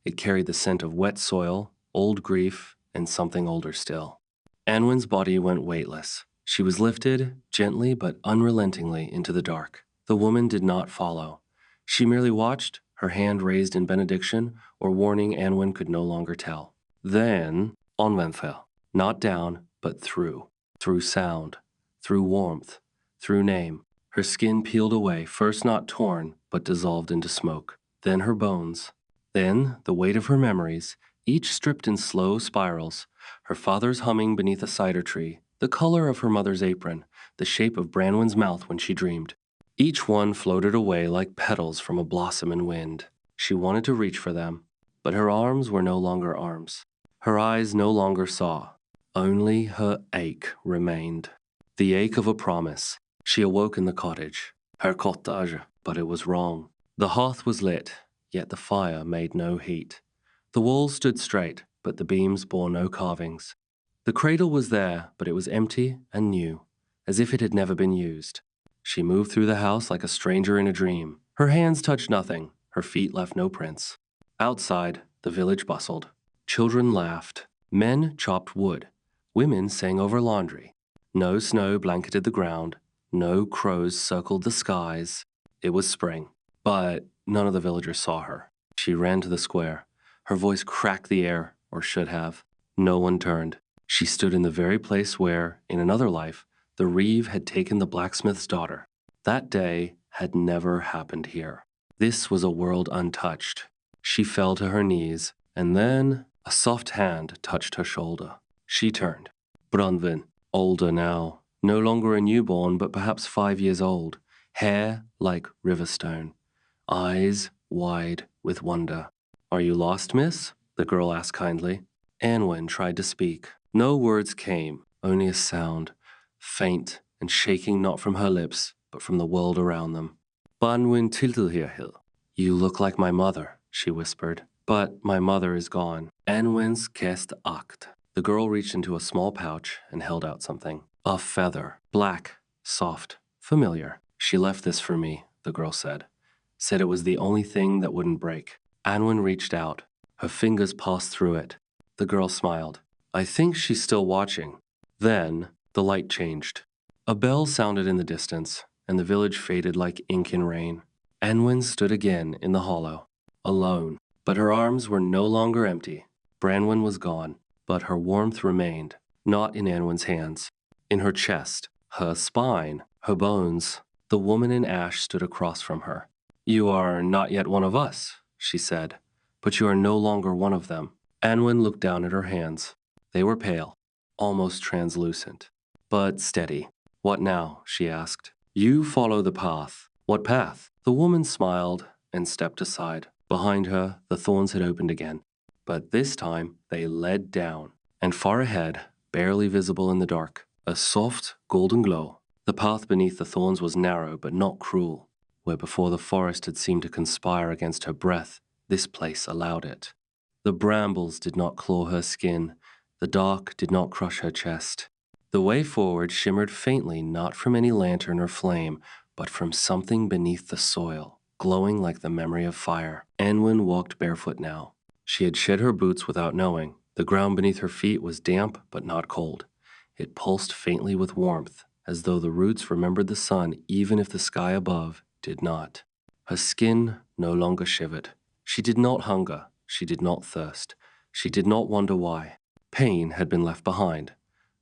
It carried the scent of wet soil, old grief, and something older still. Anwen's body went weightless. She was lifted, gently but unrelentingly, into the dark. The woman did not follow. She merely watched, her hand raised in benediction or warning Anwen could no longer tell. Then Anwen fell, not down, but through sound, through warmth, through name. Her skin peeled away, first not torn, but dissolved into smoke. Then her bones. Then the weight of her memories, each stripped in slow spirals. Her father's humming beneath a cider tree, the color of her mother's apron, the shape of Branwen's mouth when she dreamed. Each one floated away like petals from a blossom in wind. She wanted to reach for them, but her arms were no longer arms. Her eyes no longer saw. Only her ache remained. The ache of a promise. She awoke in the cottage. Her cottage, but it was wrong. The hearth was lit, yet the fire made no heat. The walls stood straight, but the beams bore no carvings. The cradle was there, but it was empty and new, as if it had never been used. She moved through the house like a stranger in a dream. Her hands touched nothing, her feet left no prints. Outside, the village bustled. Children laughed. Men chopped wood. Women sang over laundry. No snow blanketed the ground. No crows circled the skies. It was spring, but none of the villagers saw her. She ran to the square. Her voice cracked the air, or should have. No one turned. She stood in the very place where, in another life, the reeve had taken the blacksmith's daughter. That day had never happened here. This was a world untouched. She fell to her knees, and then a soft hand touched her shoulder. She turned. Bronwyn, older now, no longer a newborn, but perhaps 5 years old, hair like riverstone, eyes wide with wonder. "Are you lost, miss?" the girl asked kindly. Anwen tried to speak. No words came, only a sound, faint and shaking not from her lips, but from the world around them. "Banwyn Tiltilhirhill. You look like my mother," she whispered. "But my mother is gone." Anwen's kest act. The girl reached into a small pouch and held out something. A feather. Black, soft, familiar. "She left this for me," the girl said. "Said it was the only thing that wouldn't break." Anwen reached out. Her fingers passed through it. The girl smiled. "I think she's still watching." Then the light changed. A bell sounded in the distance, and the village faded like ink in rain. Anwen stood again in the hollow, alone. But her arms were no longer empty. Branwen was gone, but her warmth remained, not in Anwen's hands. In her chest, her spine, her bones. The woman in ash stood across from her. "You are not yet one of us," she said, "but you are no longer one of them." Anwen looked down at her hands. They were pale, almost translucent, but steady. "What now?" she asked. "You follow the path." "What path?" The woman smiled and stepped aside. Behind her, the thorns had opened again, but this time they led down, and far ahead, barely visible in the dark, a soft golden glow. The path beneath the thorns was narrow but not cruel. Where before the forest had seemed to conspire against her breath, this place allowed it. The brambles did not claw her skin. The dark did not crush her chest. The way forward shimmered faintly not from any lantern or flame, but from something beneath the soil, glowing like the memory of fire. Anwen walked barefoot now. She had shed her boots without knowing, The ground beneath her feet was damp but not cold. It pulsed faintly with warmth, as though the roots remembered the sun even if the sky above did not. Her skin no longer shivered. She did not hunger. She did not thirst. She did not wonder why. Pain had been left behind,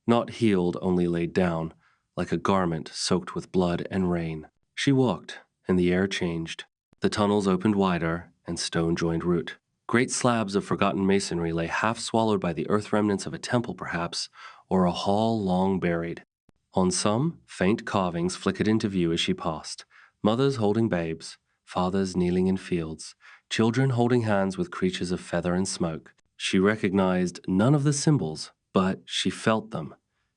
not healed, only laid down, like a garment soaked with blood and rain. She walked, and the air changed. The tunnels opened wider, and stone joined root. Great slabs of forgotten masonry lay half swallowed by the earth remnants of a temple, perhaps, or a hall long buried. On some, faint carvings flickered into view as she passed. Mothers holding babes, fathers kneeling in fields, children holding hands with creatures of feather and smoke. She recognized none of the symbols, but she felt them.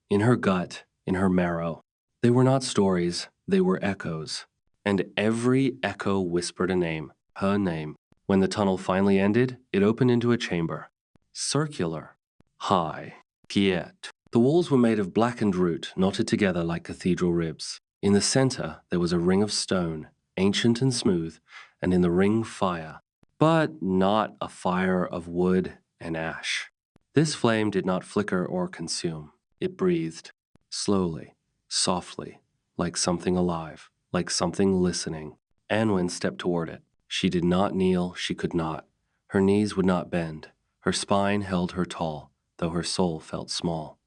In her gut, in her marrow. They were not stories, they were echoes. And every echo whispered a name, her name. When the tunnel finally ended, it opened into a chamber. Circular. High. Piet. The walls were made of blackened root, knotted together like cathedral ribs. In the center, there was a ring of stone, ancient and smooth, and in the ring fire. But not a fire of wood and ash. This flame did not flicker or consume. It breathed, slowly, softly, like something alive, like something listening. Anwen stepped toward it. She did not kneel, she could not. Her knees would not bend. Her spine held her tall, though her soul felt small.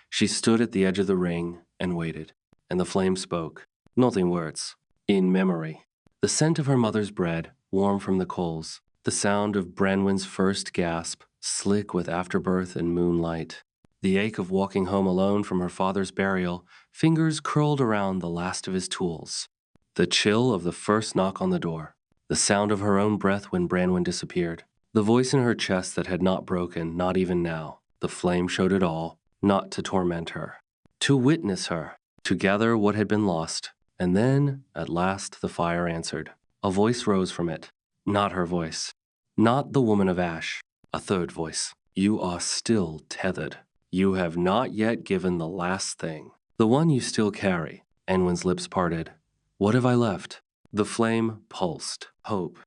She stood at the edge of the ring and waited, and the flame spoke, not in words, in memory. The scent of her mother's bread, warm from the coals, the sound of Branwen's first gasp, slick with afterbirth and moonlight. The ache of walking home alone from her father's burial, fingers curled around the last of his tools. The chill of the first knock on the door. The sound of her own breath when Branwen disappeared. The voice in her chest that had not broken, not even now. The flame showed it all, not to torment her. To witness her. To gather what had been lost. And then, at last, the fire answered. A voice rose from it. Not her voice. Not the woman of ash. A third voice. You are still tethered. You have not yet given the last thing. The one you still carry. Anwen's lips parted. What have I left? The flame pulsed. Hope.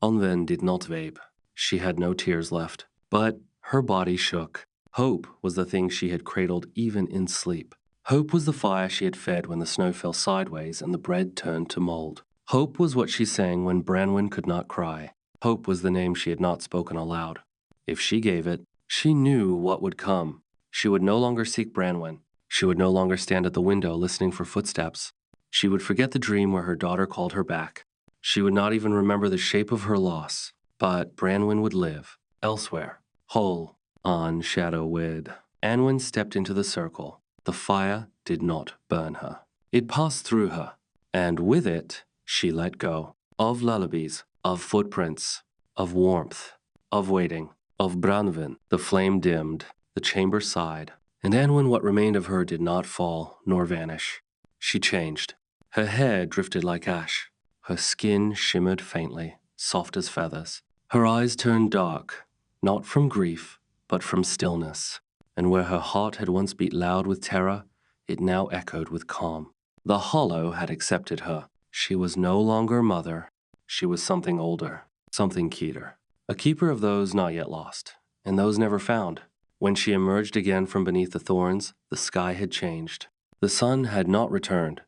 Anwen did not vape. She had no tears left. But her body shook. Hope was the thing she had cradled even in sleep. Hope was the fire she had fed when the snow fell sideways and the bread turned to mold. Hope was what she sang when Branwen could not cry. Hope was the name she had not spoken aloud. If she gave it, she knew what would come. She would no longer seek Branwen. She would no longer stand at the window listening for footsteps. She would forget the dream where her daughter called her back. She would not even remember the shape of her loss. But Branwen would live, elsewhere, whole, on Shadowwood. Anwen stepped into the circle. The fire did not burn her. It passed through her, and with it, she let go. Of lullabies, of footprints, of warmth, of waiting, of Branwen. The flame dimmed, the chamber sighed, and Anwen, what remained of her, did not fall nor vanish. She changed. Her hair drifted like ash. Her skin shimmered faintly, soft as feathers. Her eyes turned dark, not from grief, but from stillness. And where her heart had once beat loud with terror, it now echoed with calm. The hollow had accepted her. She was no longer mother. She was something older, something keeper. A keeper of those not yet lost, and those never found. When she emerged again from beneath the thorns, the sky had changed. The sun had not returned.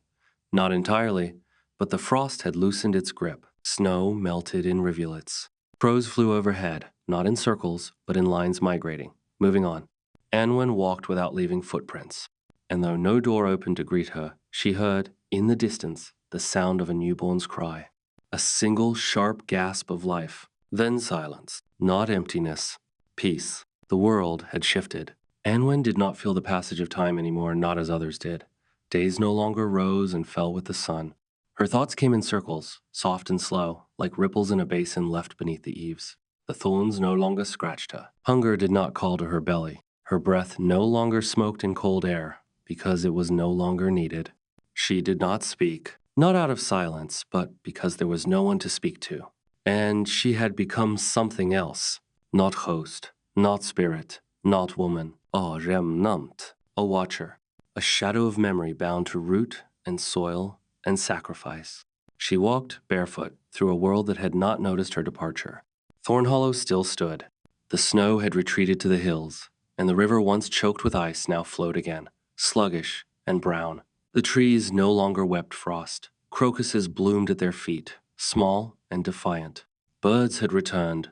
Not entirely, but the frost had loosened its grip. Snow melted in rivulets. Crows flew overhead, not in circles, but in lines migrating, moving on. Anwen walked without leaving footprints, and though no door opened to greet her, she heard, in the distance, the sound of a newborn's cry. A single sharp gasp of life, then silence, not emptiness, peace. The world had shifted. Anwen did not feel the passage of time anymore, not as others did. Days no longer rose and fell with the sun. Her thoughts came in circles, soft and slow, like ripples in a basin left beneath the eaves. The thorns no longer scratched her. Hunger did not call to her belly. Her breath no longer smoked in cold air, because it was no longer needed. She did not speak, not out of silence, but because there was no one to speak to. And she had become something else. Not host, not spirit, not woman. A remnant, a watcher, a shadow of memory bound to root and soil and sacrifice. She walked barefoot through a world that had not noticed her departure. Thornhollow still stood. The snow had retreated to the hills, and the river once choked with ice now flowed again, sluggish and brown. The trees no longer wept frost. Crocuses bloomed at their feet, small and defiant. Birds had returned,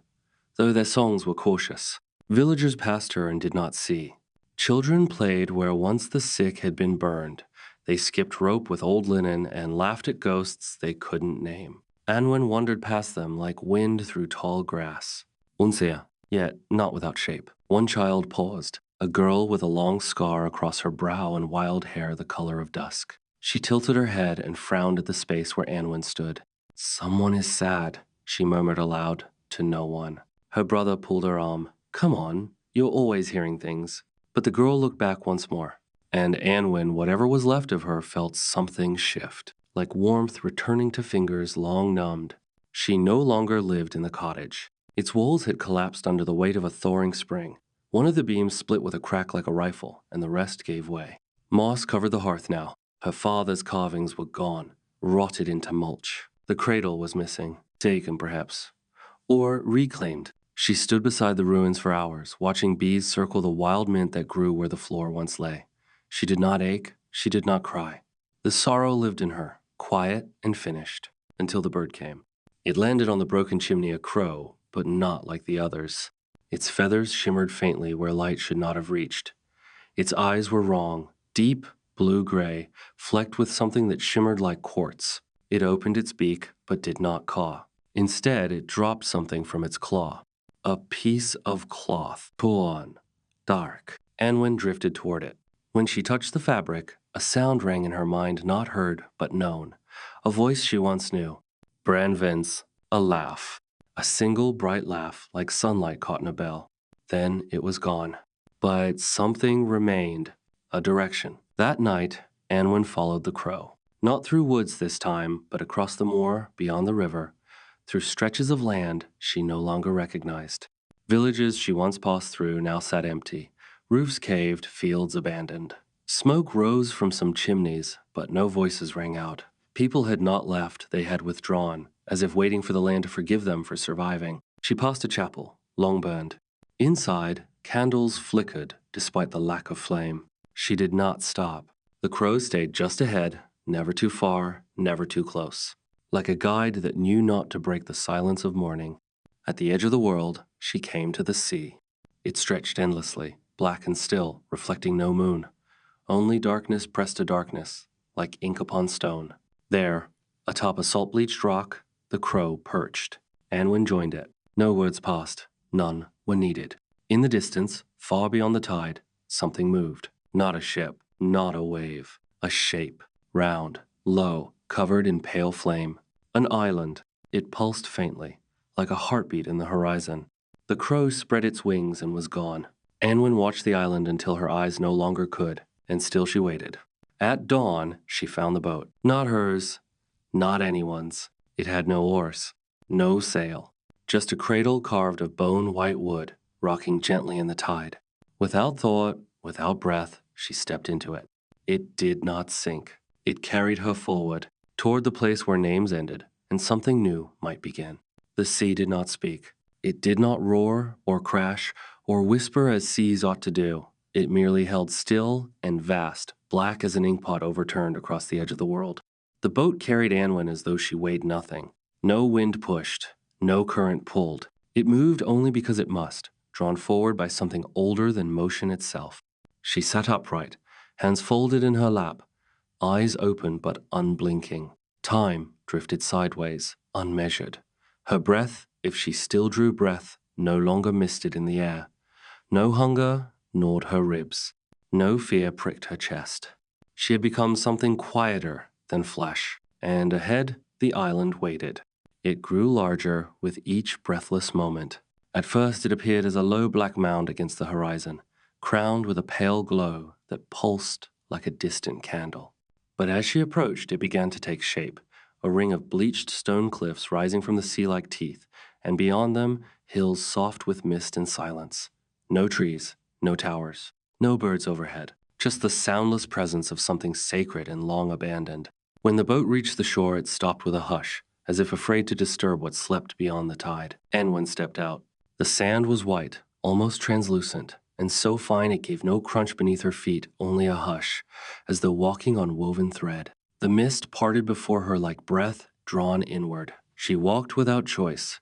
though their songs were cautious. Villagers passed her and did not see. Children played where once the sick had been burned. They skipped rope with old linen and laughed at ghosts they couldn't name. Anwen wandered past them like wind through tall grass. Unsea, yet not without shape. One child paused, a girl with a long scar across her brow and wild hair the color of dusk. She tilted her head and frowned at the space where Anwen stood. "Someone is sad," she murmured aloud, to no one. Her brother pulled her arm. "Come on, you're always hearing things." But the girl looked back once more, and Anwen, whatever was left of her, felt something shift, like warmth returning to fingers long numbed. She no longer lived in the cottage. Its walls had collapsed under the weight of a thawing spring. One of the beams split with a crack like a rifle, and the rest gave way. Moss covered the hearth now. Her father's carvings were gone, rotted into mulch. The cradle was missing, taken perhaps, or reclaimed. She stood beside the ruins for hours, watching bees circle the wild mint that grew where the floor once lay. She did not ache, she did not cry. The sorrow lived in her, quiet and finished, until the bird came. It landed on the broken chimney a crow, but not like the others. Its feathers shimmered faintly where light should not have reached. Its eyes were wrong, deep blue-gray, flecked with something that shimmered like quartz. It opened its beak, but did not caw. Instead, it dropped something from its claw. A piece of cloth, puan, dark. Anwen drifted toward it. When she touched the fabric, a sound rang in her mind, not heard, but known. A voice she once knew. Branven's, a laugh. A single bright laugh, like sunlight caught in a bell. Then it was gone. But something remained, a direction. That night, Anwen followed the crow. Not through woods this time, but across the moor, beyond the river, through stretches of land she no longer recognized. Villages she once passed through now sat empty, roofs caved, fields abandoned. Smoke rose from some chimneys, but no voices rang out. People had not left, they had withdrawn, as if waiting for the land to forgive them for surviving. She passed a chapel, long burned. Inside, candles flickered despite the lack of flame. She did not stop. The crow stayed just ahead, never too far, never too close. Like a guide that knew not to break the silence of morning. At the edge of the world, she came to the sea. It stretched endlessly, black and still, reflecting no moon. Only darkness pressed to darkness, like ink upon stone. There, atop a salt-bleached rock, the crow perched. Anwen joined it. No words passed. None were needed. In the distance, far beyond the tide, something moved. Not a ship, not a wave. A shape, round, low, covered in pale flame. An island. It pulsed faintly, like a heartbeat in the horizon. The crow spread its wings and was gone. Anwen watched the island until her eyes no longer could, and still she waited. At dawn, she found the boat. Not hers, not anyone's. It had no oars, no sail. Just a cradle carved of bone-white wood, rocking gently in the tide. Without thought, without breath, she stepped into it. It did not sink. It carried her forward, toward the place where names ended, and something new might begin. The sea did not speak. It did not roar or crash or whisper as seas ought to do. It merely held still and vast, black as an inkpot overturned across the edge of the world. The boat carried Anwen as though she weighed nothing. No wind pushed, no current pulled. It moved only because it must, drawn forward by something older than motion itself. She sat upright, hands folded in her lap, eyes open but unblinking. Time drifted sideways, unmeasured. Her breath, if she still drew breath, no longer misted in the air. No hunger gnawed her ribs. No fear pricked her chest. She had become something quieter than flesh, and ahead the island waited. It grew larger with each breathless moment. At first it appeared as a low black mound against the horizon, crowned with a pale glow that pulsed like a distant candle. But as she approached, it began to take shape, a ring of bleached stone cliffs rising from the sea like teeth, and beyond them, hills soft with mist and silence. No trees, no towers, no birds overhead, just the soundless presence of something sacred and long abandoned. When the boat reached the shore, it stopped with a hush, as if afraid to disturb what slept beyond the tide. Anwen stepped out. The sand was white, almost translucent, and so fine it gave no crunch beneath her feet, only a hush, as though walking on woven thread. The mist parted before her like breath drawn inward. She walked without choice,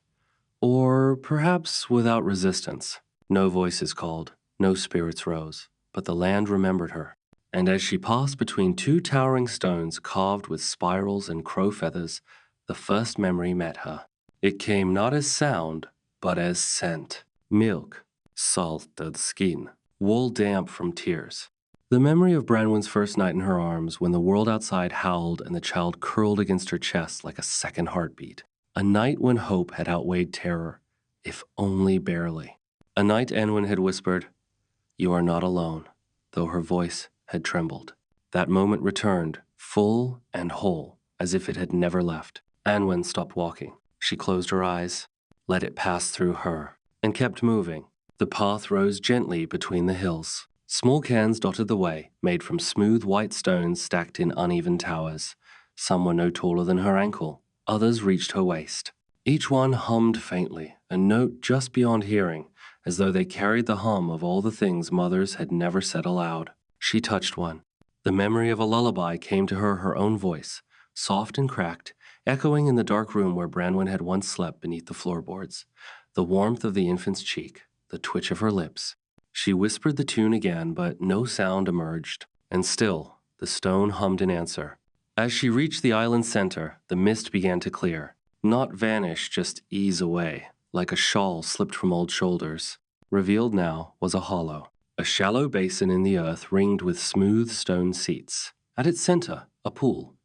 or perhaps without resistance. No voices called, no spirits rose, but the land remembered her. And as she passed between two towering stones carved with spirals and crow feathers, the first memory met her. It came not as sound, but as scent. Milk, salted skin, wool damp from tears. The memory of Branwen's first night in her arms, when the world outside howled and the child curled against her chest like a second heartbeat. A night when hope had outweighed terror, if only barely. A night Anwen had whispered, "You are not alone," though her voice had trembled. That moment returned, full and whole, as if it had never left. Anwen stopped walking. She closed her eyes, let it pass through her, and kept moving. The path rose gently between the hills. Small cairns dotted the way, made from smooth white stones stacked in uneven towers. Some were no taller than her ankle, others reached her waist. Each one hummed faintly, a note just beyond hearing, as though they carried the hum of all the things mothers had never said aloud. She touched one. The memory of a lullaby came to her own voice, soft and cracked, echoing in the dark room where Branwen had once slept beneath the floorboards. The warmth of the infant's cheek, the twitch of her lips. She whispered the tune again, but no sound emerged. And still, the stone hummed in answer. As she reached the island's center, the mist began to clear. Not vanish, just ease away, like a shawl slipped from old shoulders. Revealed now was a hollow, a shallow basin in the earth ringed with smooth stone seats. At its center, a pool.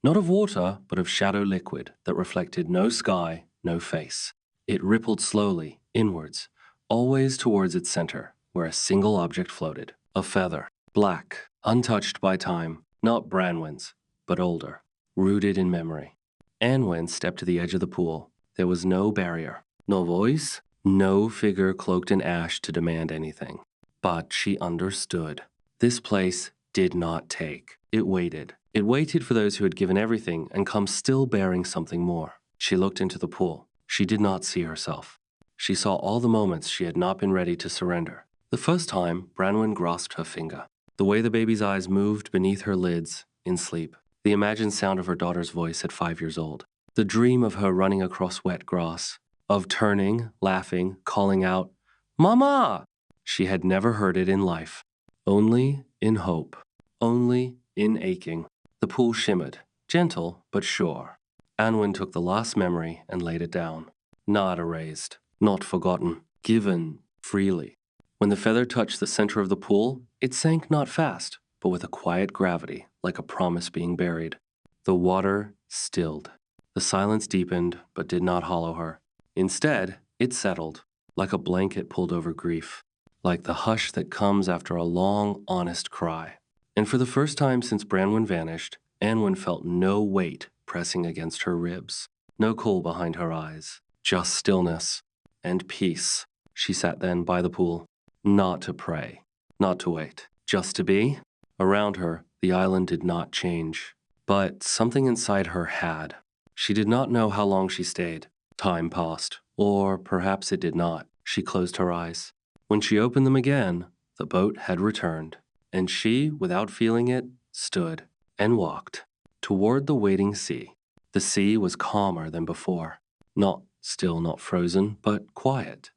Not of water, but of shadow liquid that reflected no sky, no face. It rippled slowly, inwards, always towards its center, where a single object floated. A feather, black, untouched by time, not Branwen's, but older, rooted in memory. Anwen stepped to the edge of the pool. There was no barrier, no voice, no figure cloaked in ash to demand anything. But she understood. This place did not take. It waited. It waited for those who had given everything and come still bearing something more. She looked into the pool. She did not see herself. She saw all the moments she had not been ready to surrender. The first time, Branwen grasped her finger. The way the baby's eyes moved beneath her lids, in sleep. The imagined sound of her daughter's voice at 5 years old. The dream of her running across wet grass. Of turning, laughing, calling out, "Mama!" She had never heard it in life. Only in hope. Only in aching. The pool shimmered, gentle but sure. Anwen took the last memory and laid it down. Not erased, not forgotten, given freely. When the feather touched the center of the pool, it sank not fast, but with a quiet gravity, like a promise being buried. The water stilled. The silence deepened, but did not hollow her. Instead, it settled, like a blanket pulled over grief, like the hush that comes after a long, honest cry. And for the first time since Branwen vanished, Anwen felt no weight pressing against her ribs, no coal behind her eyes, just stillness and peace. She sat then by the pool, not to pray, not to wait, just to be. Around her, the island did not change, but something inside her had. She did not know how long she stayed. Time passed, or perhaps it did not. She closed her eyes. When she opened them again, the boat had returned, and she, without feeling it, stood and walked toward the waiting sea. The sea was calmer than before, not still, not frozen, but quiet.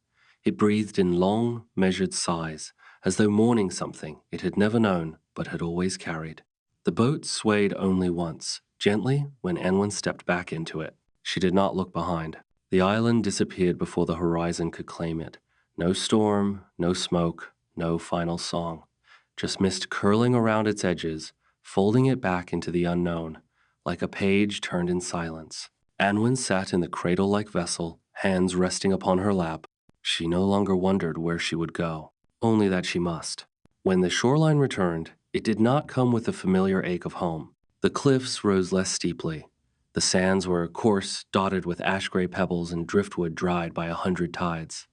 It breathed in long, measured sighs, as though mourning something it had never known but had always carried. The boat swayed only once, gently, when Anwen stepped back into it. She did not look behind. The island disappeared before the horizon could claim it. No storm, no smoke, no final song. Just mist curling around its edges, folding it back into the unknown, like a page turned in silence. Anwen sat in the cradle-like vessel, hands resting upon her lap. She no longer wondered where she would go, only that she must. When the shoreline returned, it did not come with the familiar ache of home. The cliffs rose less steeply. The sands were coarse, dotted with ash-gray pebbles and driftwood dried by 100 tides.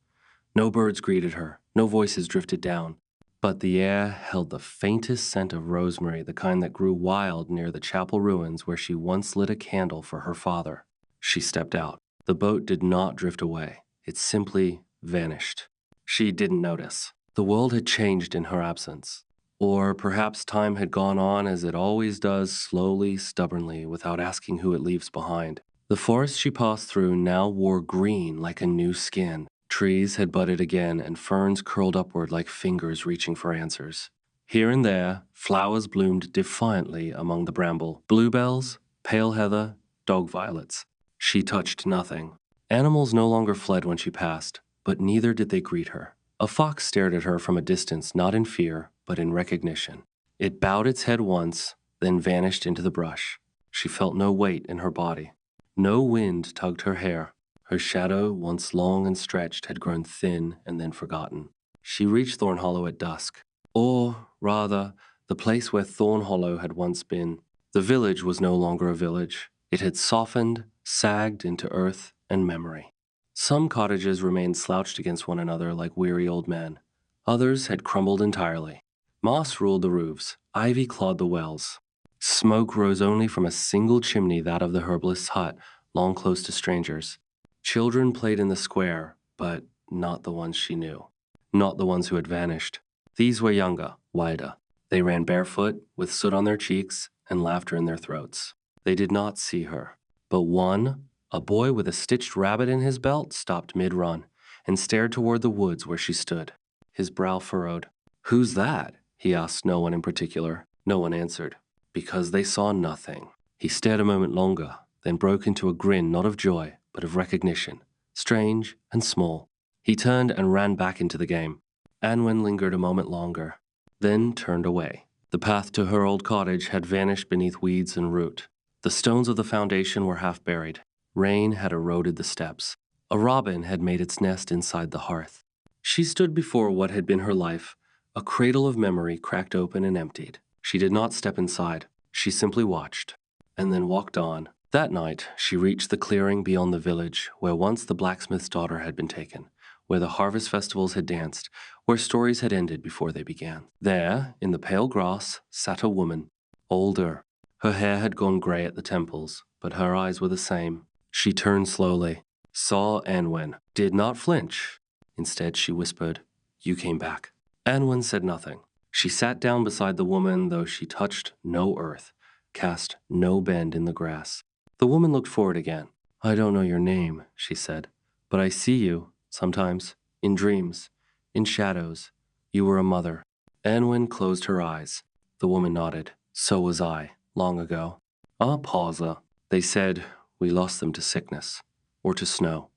No birds greeted her, no voices drifted down, but the air held the faintest scent of rosemary, the kind that grew wild near the chapel ruins where she once lit a candle for her father. She stepped out. The boat did not drift away. It simply vanished. She didn't notice. The world had changed in her absence. Or perhaps time had gone on as it always does, slowly, stubbornly, without asking who it leaves behind. The forest she passed through now wore green like a new skin. Trees had budded again, and ferns curled upward like fingers reaching for answers. Here and there, flowers bloomed defiantly among the bramble. Bluebells, pale heather, dog violets. She touched nothing. Animals no longer fled when she passed, but neither did they greet her. A fox stared at her from a distance, not in fear, but in recognition. It bowed its head once, then vanished into the brush. She felt no weight in her body. No wind tugged her hair. Her shadow, once long and stretched, had grown thin and then forgotten. She reached Thorn Hollow at dusk. Or, rather, the place where Thorn Hollow had once been. The village was no longer a village. It had softened, sagged into earth and memory. Some cottages remained slouched against one another like weary old men. Others had crumbled entirely. Moss ruled the roofs. Ivy clawed the wells. Smoke rose only from a single chimney, that of the herbalist's hut, long close to strangers. Children played in the square, but not the ones she knew. Not the ones who had vanished. These were younger, wider. They ran barefoot, with soot on their cheeks and laughter in their throats. They did not see her. But one, a boy with a stitched rabbit in his belt, stopped mid-run and stared toward the woods where she stood. His brow furrowed. "Who's that?" he asked no one in particular. No one answered. Because they saw nothing. He stared a moment longer, then broke into a grin not of joy, but of recognition, strange and small. He turned and ran back into the game. Anwen lingered a moment longer, then turned away. The path to her old cottage had vanished beneath weeds and root. The stones of the foundation were half buried. Rain had eroded the steps. A robin had made its nest inside the hearth. She stood before what had been her life, a cradle of memory cracked open and emptied. She did not step inside. She simply watched, and then walked on. That night, she reached the clearing beyond the village, where once the blacksmith's daughter had been taken, where the harvest festivals had danced, where stories had ended before they began. There, in the pale grass, sat a woman, older. Her hair had gone gray at the temples, but her eyes were the same. She turned slowly, saw Anwen, did not flinch. Instead, she whispered, "You came back." Anwen said nothing. She sat down beside the woman, though she touched no earth, cast no bend in the grass. The woman looked forward again. "I don't know your name," she said, "but I see you, sometimes, in dreams, in shadows. You were a mother." Anwen closed her eyes. The woman nodded. "So was I, long ago." "Ah, pausa." They said, "We lost them to sickness, or to snow,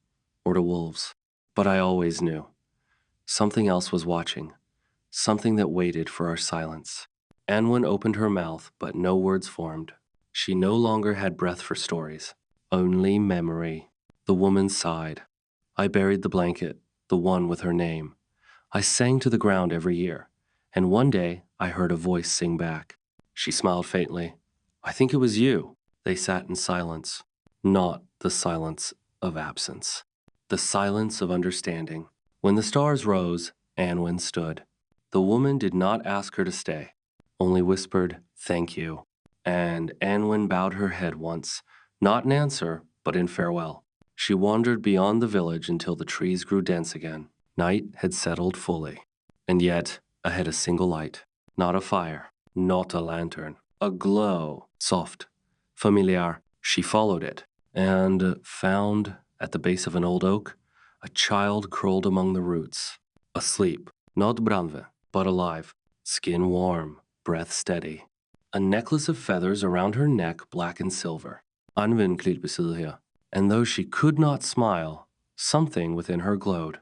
or to wolves." But I always knew. Something else was watching. Something that waited for our silence. Anwen opened her mouth, but no words formed. She no longer had breath for stories, only memory. The woman sighed. I buried the blanket, the one with her name. I sang to the ground every year, and one day I heard a voice sing back. She smiled faintly. "I think it was you." They sat in silence, not the silence of absence, the silence of understanding. When the stars rose, Anwen stood. The woman did not ask her to stay, only whispered, "Thank you." And Anwen bowed her head once, not in answer, but in farewell. She wandered beyond the village until the trees grew dense again. Night had settled fully. And yet, ahead a single light. Not a fire, not a lantern. A glow, soft, familiar. She followed it, and found, at the base of an old oak, a child curled among the roots, asleep, not Branve, but alive, skin warm, breath steady. A necklace of feathers around her neck, black and silver. Anwen klippesid her. And though she could not smile, something within her glowed.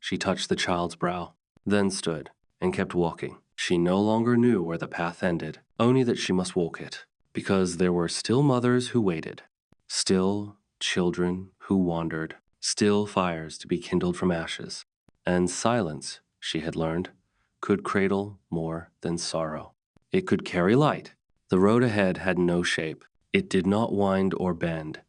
She touched the child's brow, then stood, and kept walking. She no longer knew where the path ended, only that she must walk it, because there were still mothers who waited, still children who wandered, still fires to be kindled from ashes, and silence, she had learned, could cradle more than sorrow. It could carry light. The road ahead had no shape. It did not wind or bend.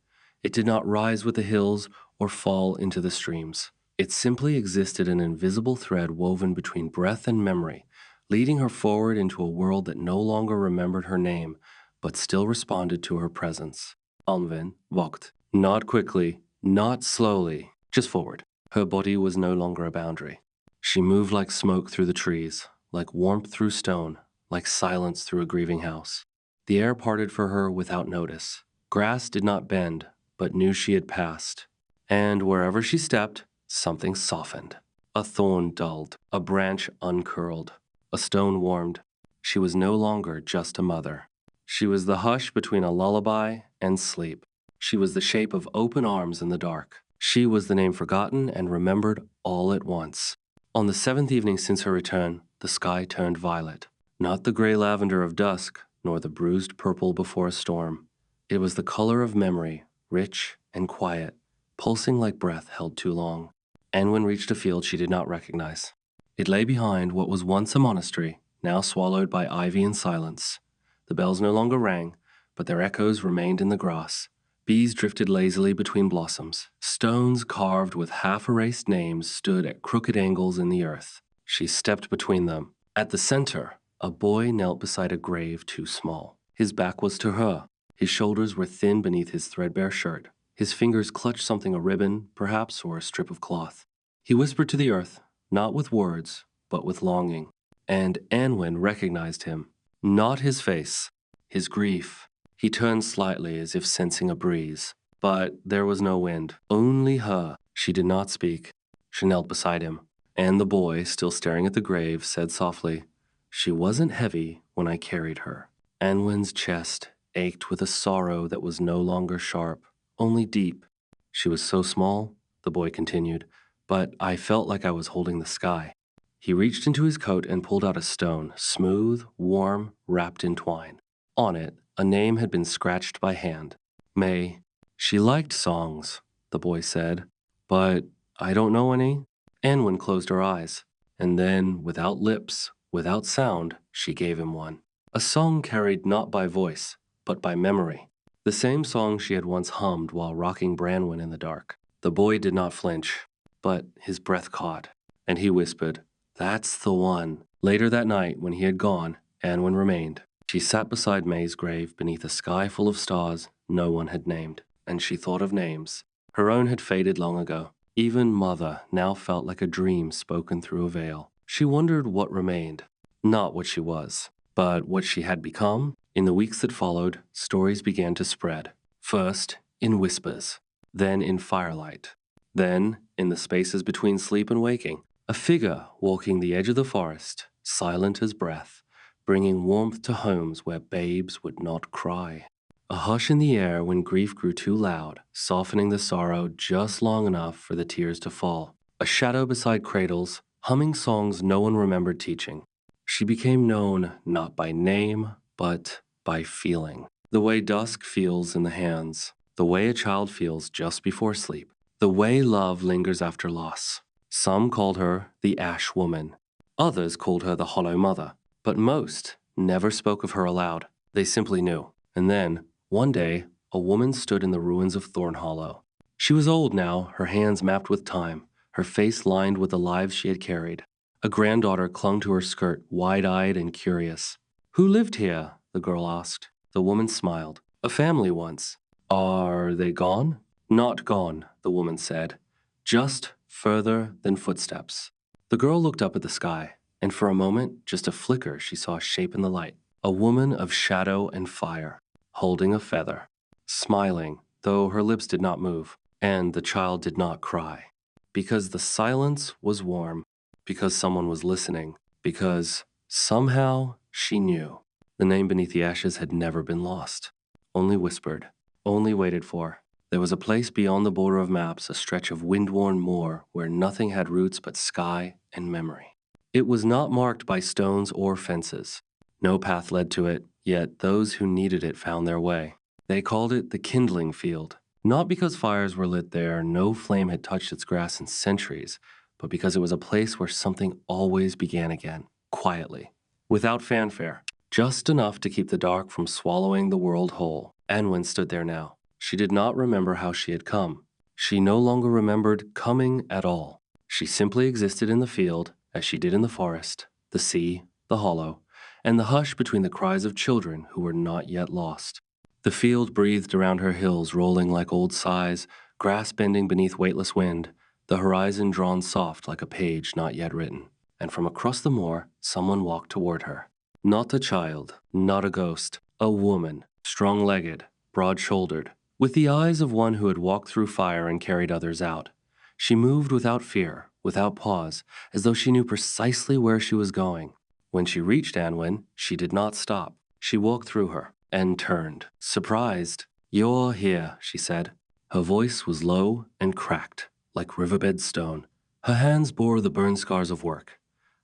It did not rise with the hills or fall into the streams. It simply existed, an invisible thread woven between breath and memory, leading her forward into a world that no longer remembered her name, but still responded to her presence. Anwen walked, not quickly, not slowly, just forward. Her body was no longer a boundary. She moved like smoke through the trees, like warmth through stone, like silence through a grieving house. The air parted for her without notice. Grass did not bend, but knew she had passed. And wherever she stepped, something softened. A thorn dulled, a branch uncurled, a stone warmed. She was no longer just a mother. She was the hush between a lullaby and sleep. She was the shape of open arms in the dark. She was the name forgotten and remembered all at once. On the seventh evening since her return, the sky turned violet. Not the gray lavender of dusk, nor the bruised purple before a storm. It was the color of memory, rich and quiet, pulsing like breath held too long. Anwen reached a field she did not recognize. It lay behind what was once a monastery, now swallowed by ivy and silence. The bells no longer rang, but their echoes remained in the grass. Bees drifted lazily between blossoms. Stones carved with half-erased names stood at crooked angles in the earth. She stepped between them. At the center, a boy knelt beside a grave too small. His back was to her. His shoulders were thin beneath his threadbare shirt. His fingers clutched something, a ribbon, perhaps, or a strip of cloth. He whispered to the earth, not with words, but with longing. And Anwen recognized him. Not his face, his grief. He turned slightly as if sensing a breeze. But there was no wind, only her. She did not speak. She knelt beside him. And the boy, still staring at the grave, said softly, "She wasn't heavy when I carried her." Anwen's chest ached with a sorrow that was no longer sharp, only deep. "She was so small," the boy continued, "but I felt like I was holding the sky." He reached into his coat and pulled out a stone, smooth, warm, wrapped in twine. On it, a name had been scratched by hand. May. "She liked songs," the boy said, "but I don't know any." Anwen closed her eyes, and then, without lips, without sound, she gave him one. A song carried not by voice, but by memory. The same song she had once hummed while rocking Branwen in the dark. The boy did not flinch, but his breath caught, and he whispered, "That's the one." Later that night, when he had gone, Anwen remained. She sat beside May's grave beneath a sky full of stars no one had named, and she thought of names. Her own had faded long ago. Even mother now felt like a dream spoken through a veil. She wondered what remained, not what she was, but what she had become. In the weeks that followed, stories began to spread. First, in whispers, then in firelight, then, in the spaces between sleep and waking, a figure walking the edge of the forest, silent as breath, bringing warmth to homes where babes would not cry. A hush in the air when grief grew too loud, softening the sorrow just long enough for the tears to fall. A shadow beside cradles, humming songs no one remembered teaching. She became known not by name, but by feeling. The way dusk feels in the hands, the way a child feels just before sleep, the way love lingers after loss. Some called her the Ash Woman. Others called her the Hollow Mother. But most never spoke of her aloud. They simply knew. And then, one day, a woman stood in the ruins of Thorn Hollow. She was old now, her hands mapped with time, her face lined with the lives she had carried. A granddaughter clung to her skirt, wide-eyed and curious. "Who lived here?" the girl asked. The woman smiled. "A family once." "Are they gone?" "Not gone," the woman said. "Just further than footsteps." The girl looked up at the sky. And for a moment, just a flicker, she saw a shape in the light. A woman of shadow and fire, holding a feather, smiling, though her lips did not move, and the child did not cry. Because the silence was warm, because someone was listening, because somehow she knew. The name beneath the ashes had never been lost, only whispered, only waited for. There was a place beyond the border of maps, a stretch of wind-worn moor where nothing had roots but sky and memory. It was not marked by stones or fences. No path led to it, yet those who needed it found their way. They called it the Kindling Field, not because fires were lit there, no flame had touched its grass in centuries, but because it was a place where something always began again, quietly, without fanfare, just enough to keep the dark from swallowing the world whole. Anwen stood there now. She did not remember how she had come. She no longer remembered coming at all. She simply existed in the field, as she did in the forest, the sea, the hollow, and the hush between the cries of children who were not yet lost. The field breathed around her hills, rolling like old sighs, grass bending beneath weightless wind, the horizon drawn soft like a page not yet written, and from across the moor, someone walked toward her. Not a child, not a ghost, a woman, strong-legged, broad-shouldered, with the eyes of one who had walked through fire and carried others out. She moved without fear, without pause, as though she knew precisely where she was going. When she reached Anwen, she did not stop. She walked through her and turned, surprised. "You're here," she said. Her voice was low and cracked, like riverbed stone. Her hands bore the burn scars of work.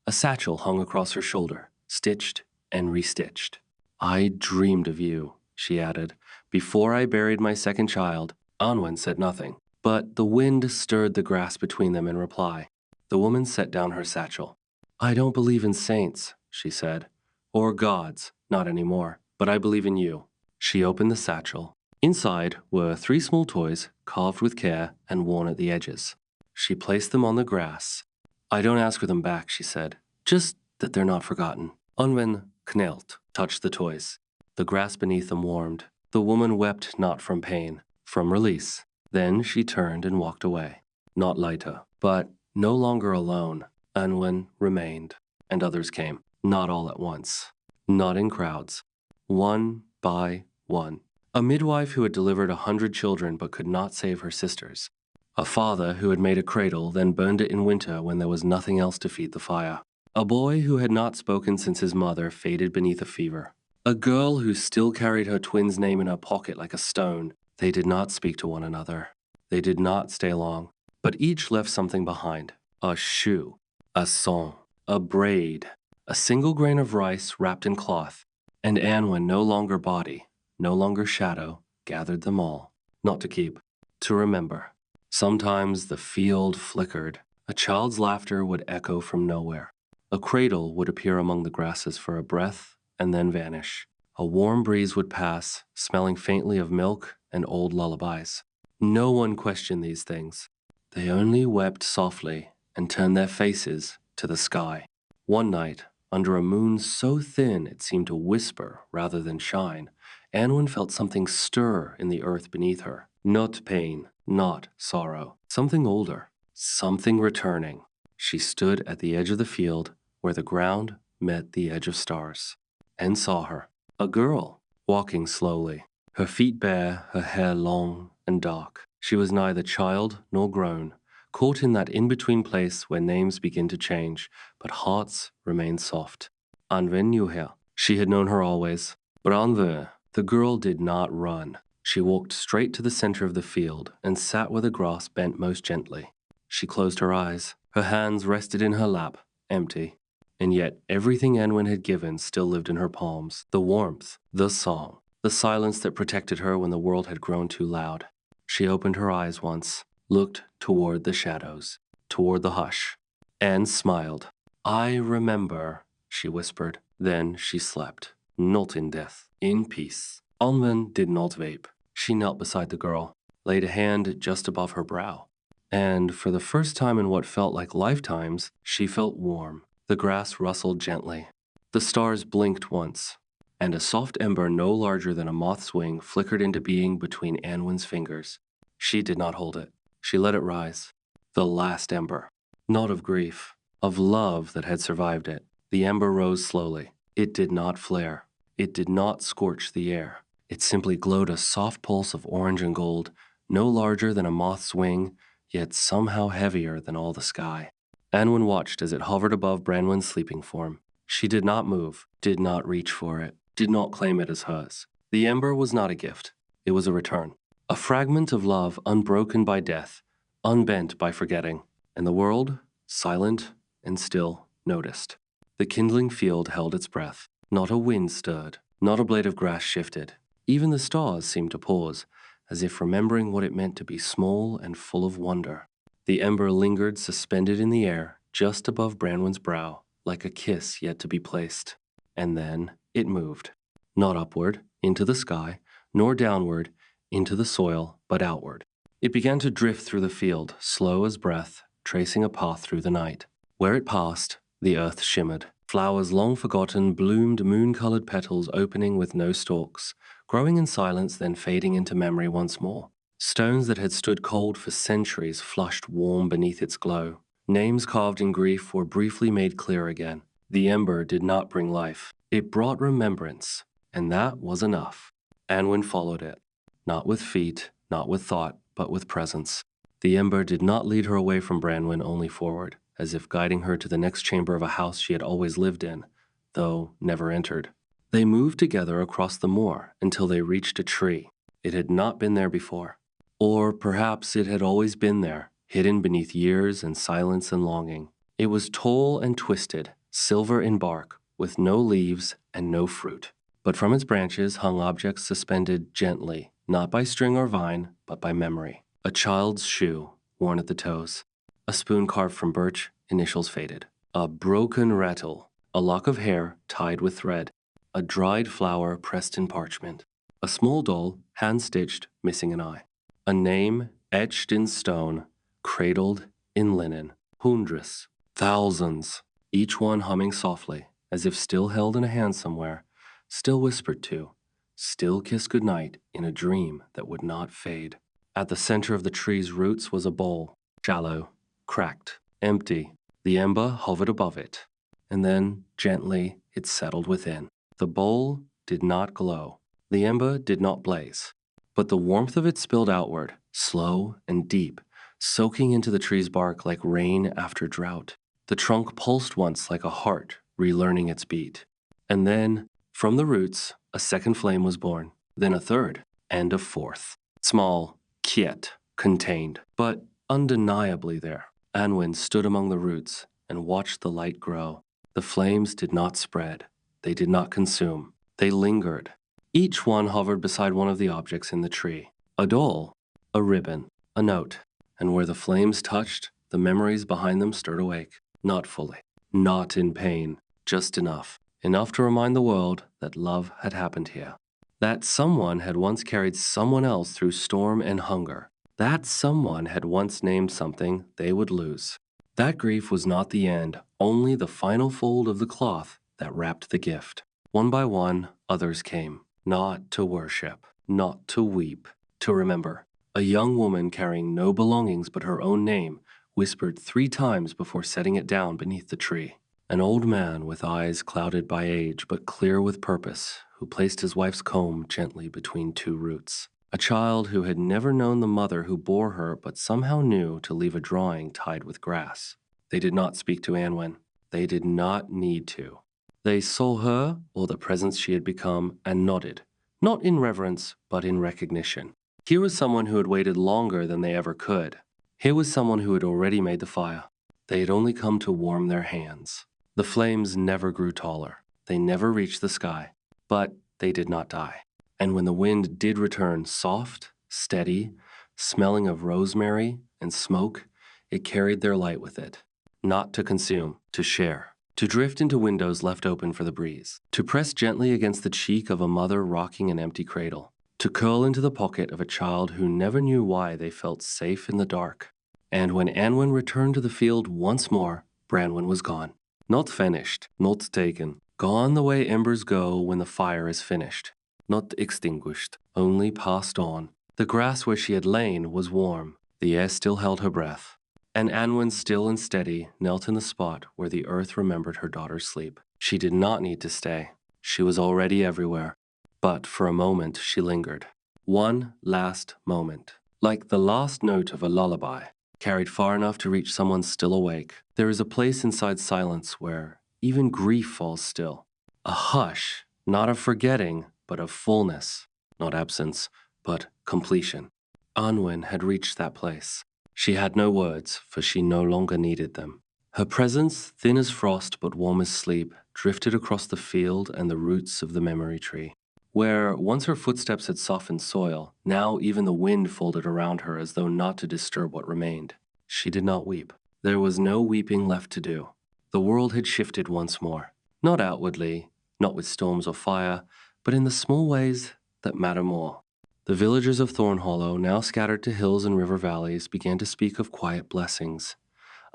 A satchel hung across her shoulder, stitched and restitched. "I dreamed of you," she added. "Before I buried my second child." Anwen said nothing, but the wind stirred the grass between them in reply. The woman set down her satchel. "I don't believe in saints," she said, "or gods, not anymore, but I believe in you." She opened the satchel. Inside were 3 small toys, carved with care and worn at the edges. She placed them on the grass. "I don't ask for them back," she said, "just that they're not forgotten." Anwen knelt, touched the toys. The grass beneath them warmed. The woman wept not from pain, from release. Then she turned and walked away. Not lighter, but no longer alone. Anwen remained, and others came, not all at once, not in crowds, one by one. A midwife who had delivered 100 children but could not save her sisters. A father who had made a cradle, then burned it in winter when there was nothing else to feed the fire. A boy who had not spoken since his mother faded beneath a fever. A girl who still carried her twin's name in her pocket like a stone. They did not speak to one another. They did not stay long, but each left something behind. A shoe, a song, a braid, a single grain of rice wrapped in cloth. And Anwen, no longer body, no longer shadow, gathered them all, not to keep, to remember. Sometimes the field flickered. A child's laughter would echo from nowhere. A cradle would appear among the grasses for a breath and then vanish. A warm breeze would pass, smelling faintly of milk and old lullabies. No one questioned these things. They only wept softly and turned their faces to the sky. One night, under a moon so thin it seemed to whisper rather than shine, Anwen felt something stir in the earth beneath her. Not pain, not sorrow. Something older, something returning. She stood at the edge of the field where the ground met the edge of stars, and saw her, a girl, walking slowly, her feet bare, her hair long and dark. She was neither child nor grown, caught in that in-between place where names begin to change, but hearts remain soft. Anwen knew her. She had known her always. But Anwen, the girl, did not run. She walked straight to the center of the field and sat where the grass bent most gently. She closed her eyes. Her hands rested in her lap, empty. And yet everything Anwen had given still lived in her palms. The warmth, the song, the silence that protected her when the world had grown too loud. She opened her eyes once, looked toward the shadows, toward the hush, and smiled. "I remember," she whispered. Then she slept, not in death, in peace. Anwen did not vape. She knelt beside the girl, laid a hand just above her brow. And for the first time in what felt like lifetimes, she felt warm. The grass rustled gently. The stars blinked once, and a soft ember no larger than a moth's wing flickered into being between Anwen's fingers. She did not hold it. She let it rise. The last ember. Not of grief, of love that had survived it. The ember rose slowly. It did not flare. It did not scorch the air. It simply glowed a soft pulse of orange and gold, no larger than a moth's wing, yet somehow heavier than all the sky. Anwen watched as it hovered above Branwen's sleeping form. She did not move, did not reach for it, did not claim it as hers. The ember was not a gift. It was a return. A fragment of love unbroken by death, unbent by forgetting. And the world, silent and still, noticed. The kindling field held its breath. Not a wind stirred, not a blade of grass shifted. Even the stars seemed to pause, as if remembering what it meant to be small and full of wonder. The ember lingered suspended in the air, just above Branwen's brow, like a kiss yet to be placed. And then it moved. Not upward, into the sky, nor downward, into the soil, but outward. It began to drift through the field, slow as breath, tracing a path through the night. Where it passed, the earth shimmered. Flowers long forgotten bloomed moon-colored petals opening with no stalks, growing in silence then fading into memory once more. Stones that had stood cold for centuries flushed warm beneath its glow. Names carved in grief were briefly made clear again. The ember did not bring life. It brought remembrance, and that was enough. Anwen followed it, not with feet, not with thought, but with presence. The ember did not lead her away from Branwen, only forward, as if guiding her to the next chamber of a house she had always lived in, though never entered. They moved together across the moor until they reached a tree. It had not been there before. Or perhaps it had always been there, hidden beneath years and silence and longing. It was tall and twisted, silver in bark, with no leaves and no fruit. But from its branches hung objects suspended gently, not by string or vine, but by memory. A child's shoe, worn at the toes. A spoon carved from birch, initials faded. A broken rattle, a lock of hair tied with thread. A dried flower pressed in parchment. A small doll, hand-stitched, missing an eye. A name etched in stone, cradled in linen. Hundreds, thousands, each one humming softly, as if still held in a hand somewhere, still whispered to, still kissed goodnight in a dream that would not fade. At the center of the tree's roots was a bowl, shallow, cracked, empty. The ember hovered above it, and then, gently, it settled within. The bowl did not glow. The ember did not blaze. But the warmth of it spilled outward, slow and deep, soaking into the tree's bark like rain after drought. The trunk pulsed once like a heart, relearning its beat. And then, from the roots, a second flame was born, then a third, and a fourth. Small, quiet, contained, but undeniably there. Anwen stood among the roots and watched the light grow. The flames did not spread. They did not consume. They lingered. Each one hovered beside one of the objects in the tree. A doll, a ribbon, a note. And where the flames touched, the memories behind them stirred awake. Not fully. Not in pain. Just enough. Enough to remind the world that love had happened here. That someone had once carried someone else through storm and hunger. That someone had once named something they would lose. That grief was not the end, only the final fold of the cloth that wrapped the gift. One by one, others came. Not to worship, not to weep, to remember. A young woman carrying no belongings but her own name whispered 3 times before setting it down beneath the tree. An old man with eyes clouded by age but clear with purpose, who placed his wife's comb gently between 2 roots. A child who had never known the mother who bore her but somehow knew to leave a drawing tied with grass. They did not speak to Anwen. They did not need to. They saw her, or the presence she had become, and nodded, not in reverence, but in recognition. Here was someone who had waited longer than they ever could. Here was someone who had already made the fire. They had only come to warm their hands. The flames never grew taller. They never reached the sky, but they did not die. And when the wind did return, soft, steady, smelling of rosemary and smoke, it carried their light with it. Not to consume, to share. To drift into windows left open for the breeze, to press gently against the cheek of a mother rocking an empty cradle, to curl into the pocket of a child who never knew why they felt safe in the dark. And when Anwen returned to the field once more, Branwen was gone. Not finished, not taken, gone the way embers go when the fire is finished. Not extinguished, only passed on. The grass where she had lain was warm, the air still held her breath. And Anwen, still and steady, knelt in the spot where the earth remembered her daughter's sleep. She did not need to stay. She was already everywhere. But for a moment she lingered. One last moment. Like the last note of a lullaby, carried far enough to reach someone still awake. There is a place inside silence where even grief falls still. A hush, not of forgetting, but of fullness. Not absence, but completion. Anwen had reached that place. She had no words, for she no longer needed them. Her presence, thin as frost but warm as sleep, drifted across the field and the roots of the memory tree. Where once her footsteps had softened soil, now even the wind folded around her as though not to disturb what remained. She did not weep. There was no weeping left to do. The world had shifted once more. Not outwardly, not with storms or fire, but in the small ways that matter more. The villagers of Thornhollow, now scattered to hills and river valleys, began to speak of quiet blessings.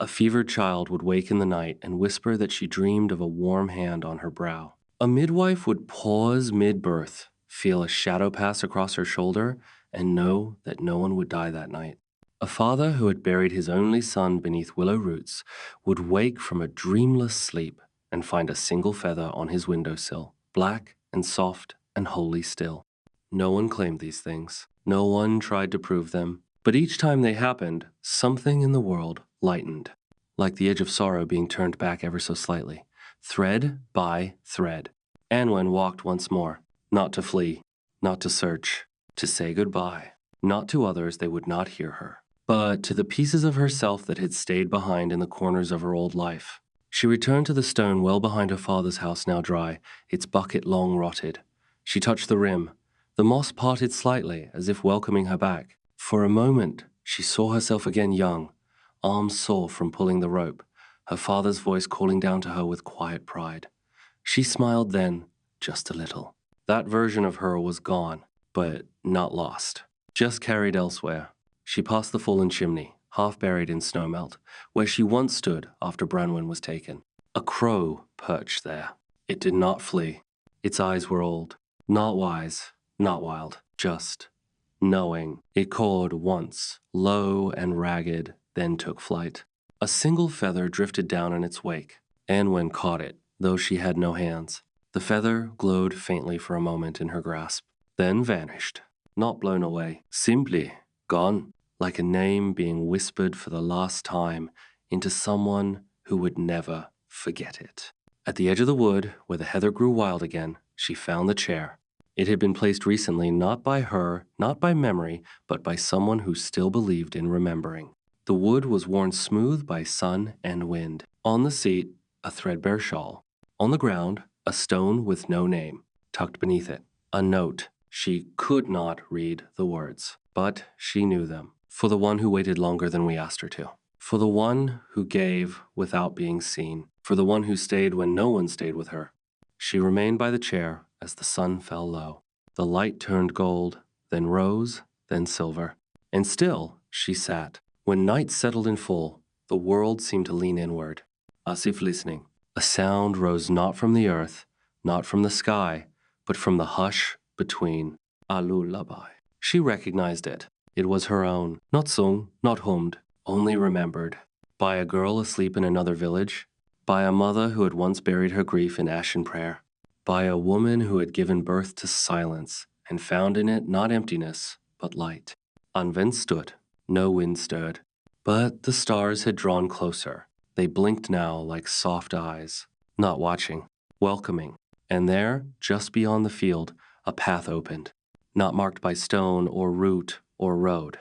A fevered child would wake in the night and whisper that she dreamed of a warm hand on her brow. A midwife would pause mid-birth, feel a shadow pass across her shoulder, and know that no one would die that night. A father who had buried his only son beneath willow roots would wake from a dreamless sleep and find a single feather on his windowsill, black and soft and wholly still. No one claimed these things. No one tried to prove them. But each time they happened, something in the world lightened, like the edge of sorrow being turned back ever so slightly, thread by thread. Anwen walked once more, not to flee, not to search, to say goodbye, not to others they would not hear her, but to the pieces of herself that had stayed behind in the corners of her old life. She returned to the stone well behind her father's house, now dry, its bucket long rotted. She touched the rim. The moss parted slightly, as if welcoming her back. For a moment, she saw herself again young, arms sore from pulling the rope, her father's voice calling down to her with quiet pride. She smiled then, just a little. That version of her was gone, but not lost, just carried elsewhere. She passed the fallen chimney, half buried in snowmelt, where she once stood after Branwen was taken. A crow perched there. It did not flee. Its eyes were old, not wise, not wild, just knowing. It cawed once, low and ragged, then took flight. A single feather drifted down in its wake. Anwen caught it, though she had no hands. The feather glowed faintly for a moment in her grasp, then vanished, not blown away, simply gone, like a name being whispered for the last time into someone who would never forget it. At the edge of the wood, where the heather grew wild again, she found the chair. It had been placed recently not by her, not by memory, but by someone who still believed in remembering. The wood was worn smooth by sun and wind. On the seat, a threadbare shawl. On the ground, a stone with no name. Tucked beneath it, a note. She could not read the words, but she knew them. For the one who waited longer than we asked her to. For the one who gave without being seen. For the one who stayed when no one stayed with her. She remained by the chair as the sun fell low. The light turned gold, then rose, then silver. And still she sat. When night settled in full, the world seemed to lean inward, as if listening. A sound rose not from the earth, not from the sky, but from the hush between. A lullaby. She recognized it. It was her own, not sung, not hummed, only remembered. By a girl asleep in another village, by a mother who had once buried her grief in ashen prayer, by a woman who had given birth to silence and found in it not emptiness, but light. Anwen stood. No wind stirred. But the stars had drawn closer. They blinked now like soft eyes, not watching, welcoming. And there, just beyond the field, a path opened, not marked by stone or root or road,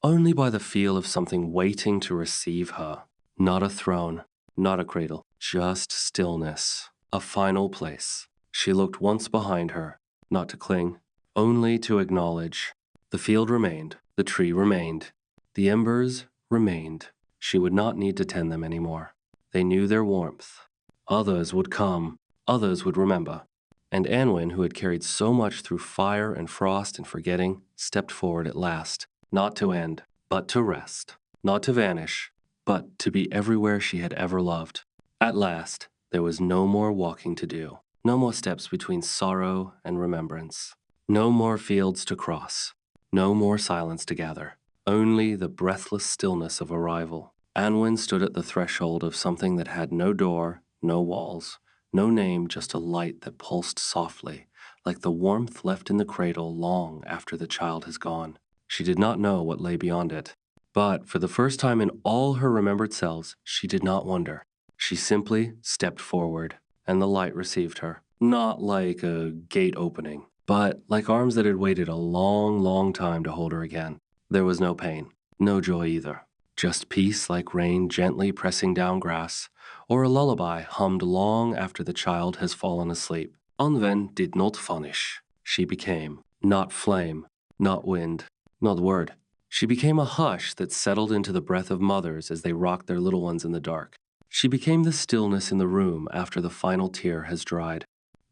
only by the feel of something waiting to receive her. Not a throne, not a cradle, just stillness, a final place. She looked once behind her, not to cling, only to acknowledge. The field remained, the tree remained, the embers remained. She would not need to tend them anymore. They knew their warmth. Others would come, others would remember. And Anwen, who had carried so much through fire and frost and forgetting, stepped forward at last, not to end, but to rest, not to vanish, but to be everywhere she had ever loved. At last, there was no more walking to do, no more steps between sorrow and remembrance, no more fields to cross, no more silence to gather, only the breathless stillness of arrival. Anwen stood at the threshold of something that had no door, no walls, no name, just a light that pulsed softly, like the warmth left in the cradle long after the child has gone. She did not know what lay beyond it. But for the first time in all her remembered selves, she did not wonder. She simply stepped forward, and the light received her. Not like a gate opening, but like arms that had waited a long, long time to hold her again. There was no pain, no joy either. Just peace like rain gently pressing down grass, or a lullaby hummed long after the child has fallen asleep. Anwen did not vanish. She became, not flame, not wind, not word. She became a hush that settled into the breath of mothers as they rocked their little ones in the dark. She became the stillness in the room after the final tear has dried.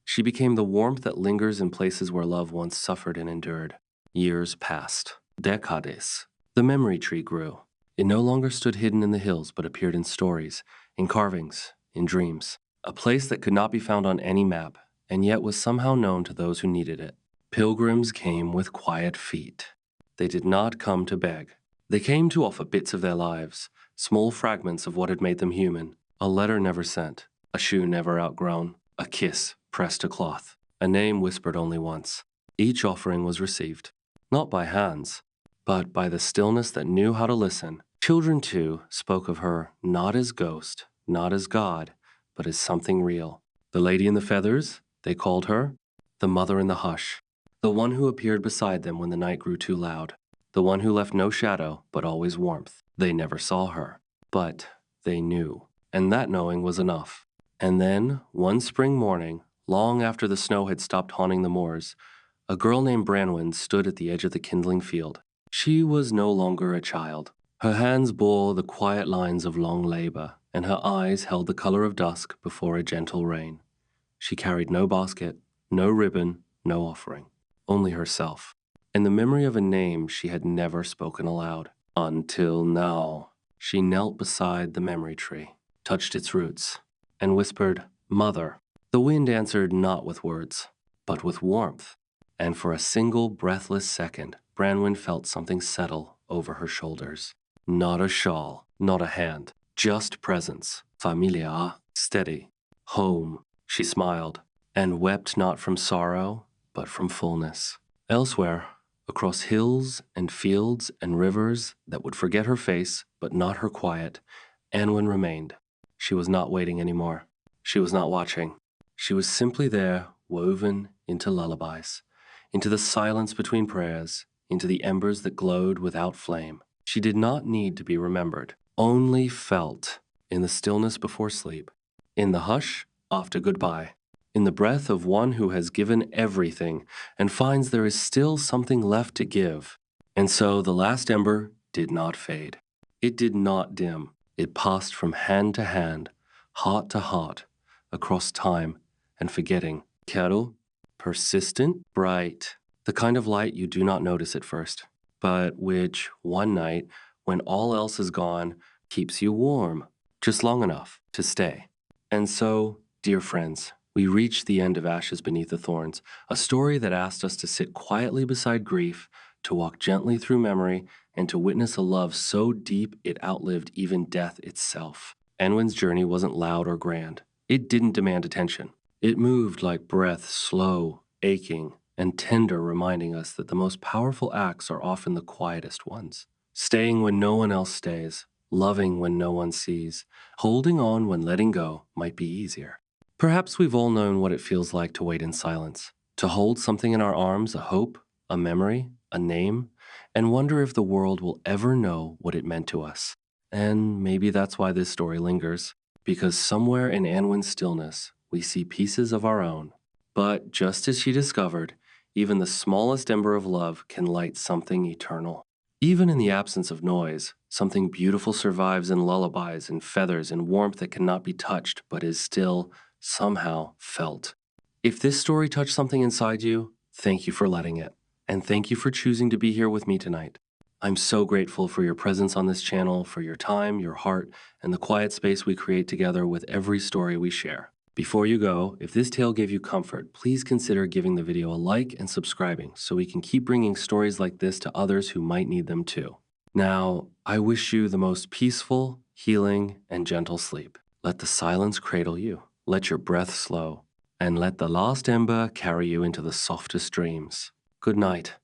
She became the warmth that lingers in places where love once suffered and endured. Years passed. Decades. The memory tree grew. It no longer stood hidden in the hills, but appeared in stories, in carvings, in dreams. A place that could not be found on any map, and yet was somehow known to those who needed it. Pilgrims came with quiet feet. They did not come to beg. They came to offer bits of their lives, small fragments of what had made them human. A letter never sent, a shoe never outgrown, a kiss pressed to cloth, a name whispered only once. Each offering was received, not by hands, but by the stillness that knew how to listen. Children, too, spoke of her not as ghost, not as God, but as something real. The lady in the feathers, they called her, the mother in the hush, the one who appeared beside them when the night grew too loud, the one who left no shadow but always warmth. They never saw her, but they knew, and that knowing was enough. And then, one spring morning, long after the snow had stopped haunting the moors, a girl named Branwen stood at the edge of the kindling field. She was no longer a child. Her hands bore the quiet lines of long labor, and her eyes held the color of dusk before a gentle rain. She carried no basket, no ribbon, no offering, only herself, and the memory of a name she had never spoken aloud. Until now. She knelt beside the memory tree, touched its roots, and whispered, "Mother." The wind answered not with words, but with warmth, and for a single breathless second, Branwen felt something settle over her shoulders. Not a shawl, not a hand, just presence, familiar, steady, home. She smiled, and wept not from sorrow, but from fullness. Elsewhere, across hills and fields and rivers that would forget her face, but not her quiet, Anwen remained. She was not waiting anymore. She was not watching. She was simply there, woven into lullabies, into the silence between prayers, into the embers that glowed without flame. She did not need to be remembered, only felt in the stillness before sleep, in the hush after goodbye, in the breath of one who has given everything and finds there is still something left to give. And so the last ember did not fade. It did not dim. It passed from hand to hand, heart to heart, across time and forgetting. Kettle, persistent, bright, the kind of light you do not notice at first, but which, one night, when all else is gone, keeps you warm, just long enough to stay. And so, dear friends, we reach the end of Ashes Beneath the Thorns, a story that asked us to sit quietly beside grief, to walk gently through memory, and to witness a love so deep it outlived even death itself. Anwen's journey wasn't loud or grand. It didn't demand attention. It moved like breath, slow, aching, and tender, reminding us that the most powerful acts are often the quietest ones. Staying when no one else stays, loving when no one sees, holding on when letting go might be easier. Perhaps we've all known what it feels like to wait in silence, to hold something in our arms, a hope, a memory, a name, and wonder if the world will ever know what it meant to us. And maybe that's why this story lingers, because somewhere in Anwen's stillness, we see pieces of our own. But just as she discovered, even the smallest ember of love can light something eternal. Even in the absence of noise, something beautiful survives in lullabies and feathers and warmth that cannot be touched but is still, somehow, felt. If this story touched something inside you, thank you for letting it. And thank you for choosing to be here with me tonight. I'm so grateful for your presence on this channel, for your time, your heart, and the quiet space we create together with every story we share. Before you go, if this tale gave you comfort, please consider giving the video a like and subscribing so we can keep bringing stories like this to others who might need them too. Now, I wish you the most peaceful, healing, and gentle sleep. Let the silence cradle you. Let your breath slow. And let the last ember carry you into the softest dreams. Good night.